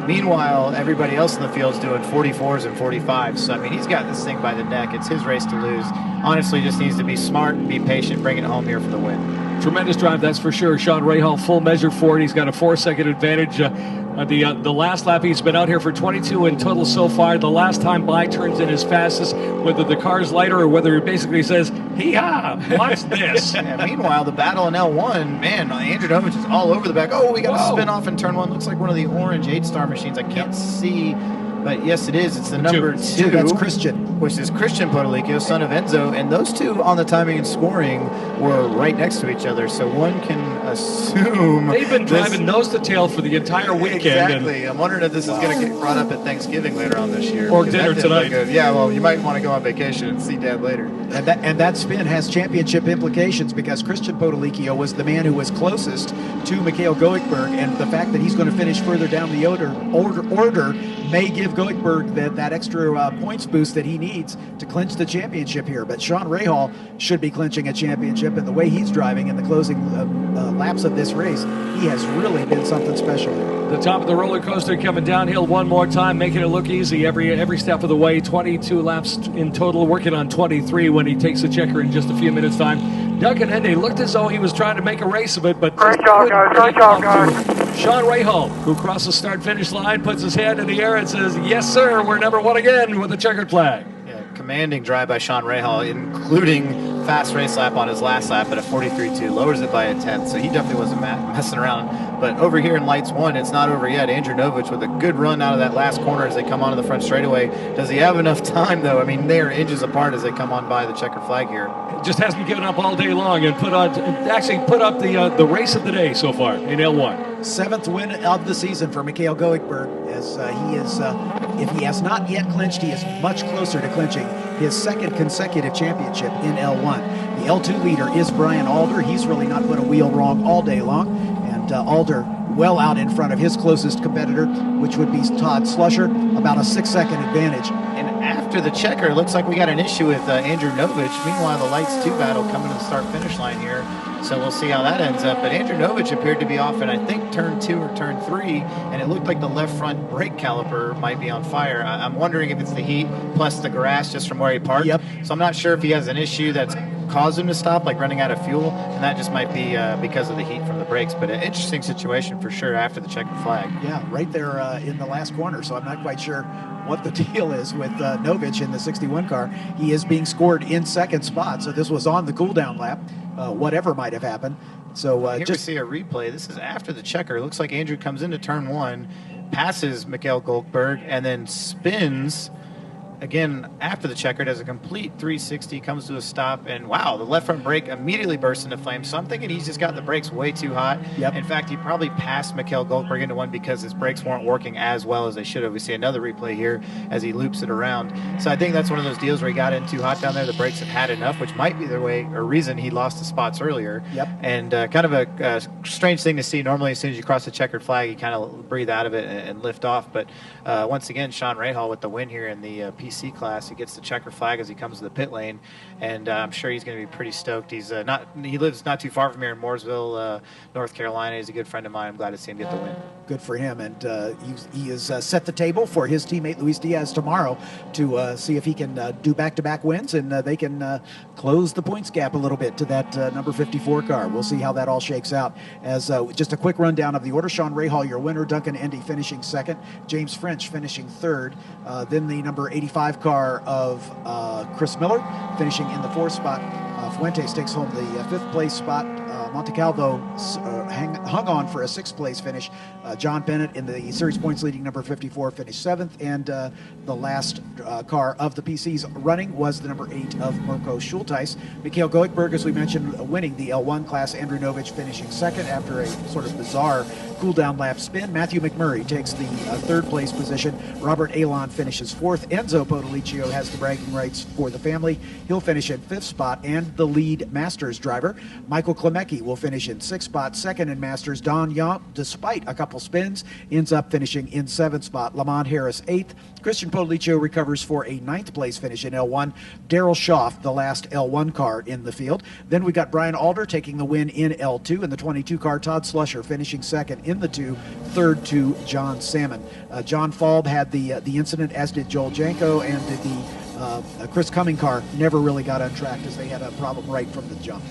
Meanwhile, everybody else in the field's doing 44s and 45s. So I mean, he's got this thing by the neck. It's his race to lose. Honestly, just needs to be smart and be patient, bring it home here for the win.
Tremendous drive, that's for sure. Sean Rahal, full measure for it. He's got a 4-second advantage. The last lap, he's been out here for 22 in total so far. The last time by turns in his fastest, whether the car's lighter or whether it basically says, hee-haw, watch this.
Yeah, meanwhile, the battle in L1, man, Andrew Novich is all over the back. Oh, we got to spin off in turn 1. Looks like one of the orange 8-star machines. I can't see, but yes, it is. It's the number 2.
That's Christian.
Which is Christian Potolicchio, son of Enzo. And those two on the timing and scoring were right next to each other. So one can assume
they've been driving nose to tail for the entire weekend.
Exactly. I'm wondering if this is going to get brought up at Thanksgiving later on this year.
Or dinner tonight.
Yeah, well, you might want to go on vacation and see Dad later.
And that spin has championship implications because Christian Potolicchio was the man who was closest to Mikhail Goikhberg, and the fact that he's going to finish further down the order may give Goikhberg that extra points boost that he needs to clinch the championship here. But Sean Rahal should be clinching a championship, and the way he's driving in the closing laps of this race, he has really been something special here.
The top of the roller coaster coming downhill one more time, making it look easy every step of the way. 22 laps in total, working on 23 when he takes the checker in just a few minutes' time. Duncan Henday looked as though he was trying to make a race of it, but
Great job, guys. Great job, guys.
Sean Rahal, who crosses the start-finish line, puts his hand in the air and says, yes, sir, we're number 1 again with the checkered flag.
Yeah, commanding drive by Sean Rahal, including fast race lap on his last lap at a 43.2, lowers it by a 10th, so he definitely wasn't messing around. But over here in lights 1, it's not over yet. Andrew Novich with a good run out of that last corner as they come onto the front straightaway. Does he have enough time, though? I mean, they are inches apart as they come on by the checkered flag here.
Just hasn't given up all day long and put up the race of the day so far in L1.
7th win of the season for Mikhail Goikhberg, as he is, if he has not yet clinched, he is much closer to clinching his 2nd consecutive championship in L1. The L2 leader is Brian Alder. He's really not put a wheel wrong all day long, and Alder well out in front of his closest competitor, which would be Todd Slusher, about a 6-second advantage.
And after the checker, it looks like we got an issue with Andrew Novich. Meanwhile, the lights 2 battle coming to the start-finish line here. So we'll see how that ends up. But Andrew Novich appeared to be off in, I think, turn 2 or turn 3, and it looked like the left front brake caliper might be on fire. I'm wondering if it's the heat plus the grass just from where he parked.
Yep.
So I'm not sure if he has an issue that's caused him to stop, like running out of fuel, and that just might be because of the heat from the brakes. But an interesting situation for sure after the checkered flag.
Yeah, right there in the last corner. So I'm not quite sure what the deal is with Novich in the 61 car. He is being scored in 2nd spot, so this was on the cool-down lap. Whatever might have happened. So
here we see a replay. This is after the checker. It looks like Andrew comes into turn 1, passes Mikhail Goikhberg, and then spins again after the checker, does a complete 360, comes to a stop, and wow, the left front brake immediately bursts into flames. So I'm thinking he's just got the brakes way too hot.
Yep.
In fact, he probably passed Mikhail Goikhberg into one because his brakes weren't working as well as they should have. We see another replay here as he loops it around. So I think that's one of those deals where he got in too hot down there. The brakes have had enough, which might be the way or reason he lost the spots earlier.
Yep.
And kind of a strange thing to see. Normally, as soon as you cross the checkered flag, you kind of breathe out of it and lift off. But once again, Sean Rahal with the win here in the PC class. He gets the checker flag as he comes to the pit lane, and I'm sure he's going to be pretty stoked. He lives not too far from here in Mooresville, North Carolina. He's a good friend of mine. I'm glad to see him get the win.
Good for him, and he has set the table for his teammate Luis Diaz tomorrow to see if he can do back-to-back wins, and they can close the points gap a little bit to that number 54 car. We'll see how that all shakes out. As just a quick rundown of the order: Sean Rahal, your winner; Duncan Henday finishing 2nd; James French finishing 3rd; then the number 85 5 car of Chris Miller, finishing in the 4th spot. Fuentes takes home the 5th place spot. Montecalvo hung on for a 6th place finish. John Bennett in the series points leading number 54 finished 7th, and the last car of the PC's running was the number 8 of Mirko Schulteis. Mikhail Goikhberg, as we mentioned, winning the L1 class. Andrew Novich finishing 2nd after a sort of bizarre cool-down lap spin. Matthew McMurray takes the 3rd place position. Robert Alon finishes 4th. Enzo Potoliccio has the bragging rights for the family. He'll finish in 5th spot, and the lead Masters driver, Michael Klemecki, will finish in 6th spot. 2nd in Masters, Don Young, despite a couple spins, ends up finishing in 7th spot. Lamont Harris 8th. Christian Potoliccio recovers for a 9th place finish in L1. Daryl Schaff, the last L1 car in the field. Then we got Brian Alder taking the win in L2 in the 22 car. Todd Slusher finishing 2nd in the 2, 3rd to John Salmon. John Falb had the incident, as did Joel Janko, and the Chris Cumming car never really got untracked as they had a problem right from the jump.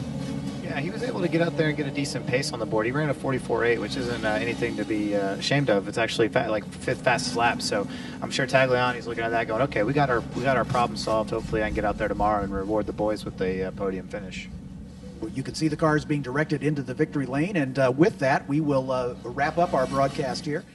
Yeah, he was able to get out there and get a decent pace on the board. He ran a 44.8, which isn't anything to be ashamed of. It's actually like 5th fastest lap. So I'm sure Tagliani's looking at that, going, "Okay, we got our problem solved. Hopefully, I can get out there tomorrow and reward the boys with a podium finish."
You can see the cars being directed into the victory lane, and with that, we will wrap up our broadcast here.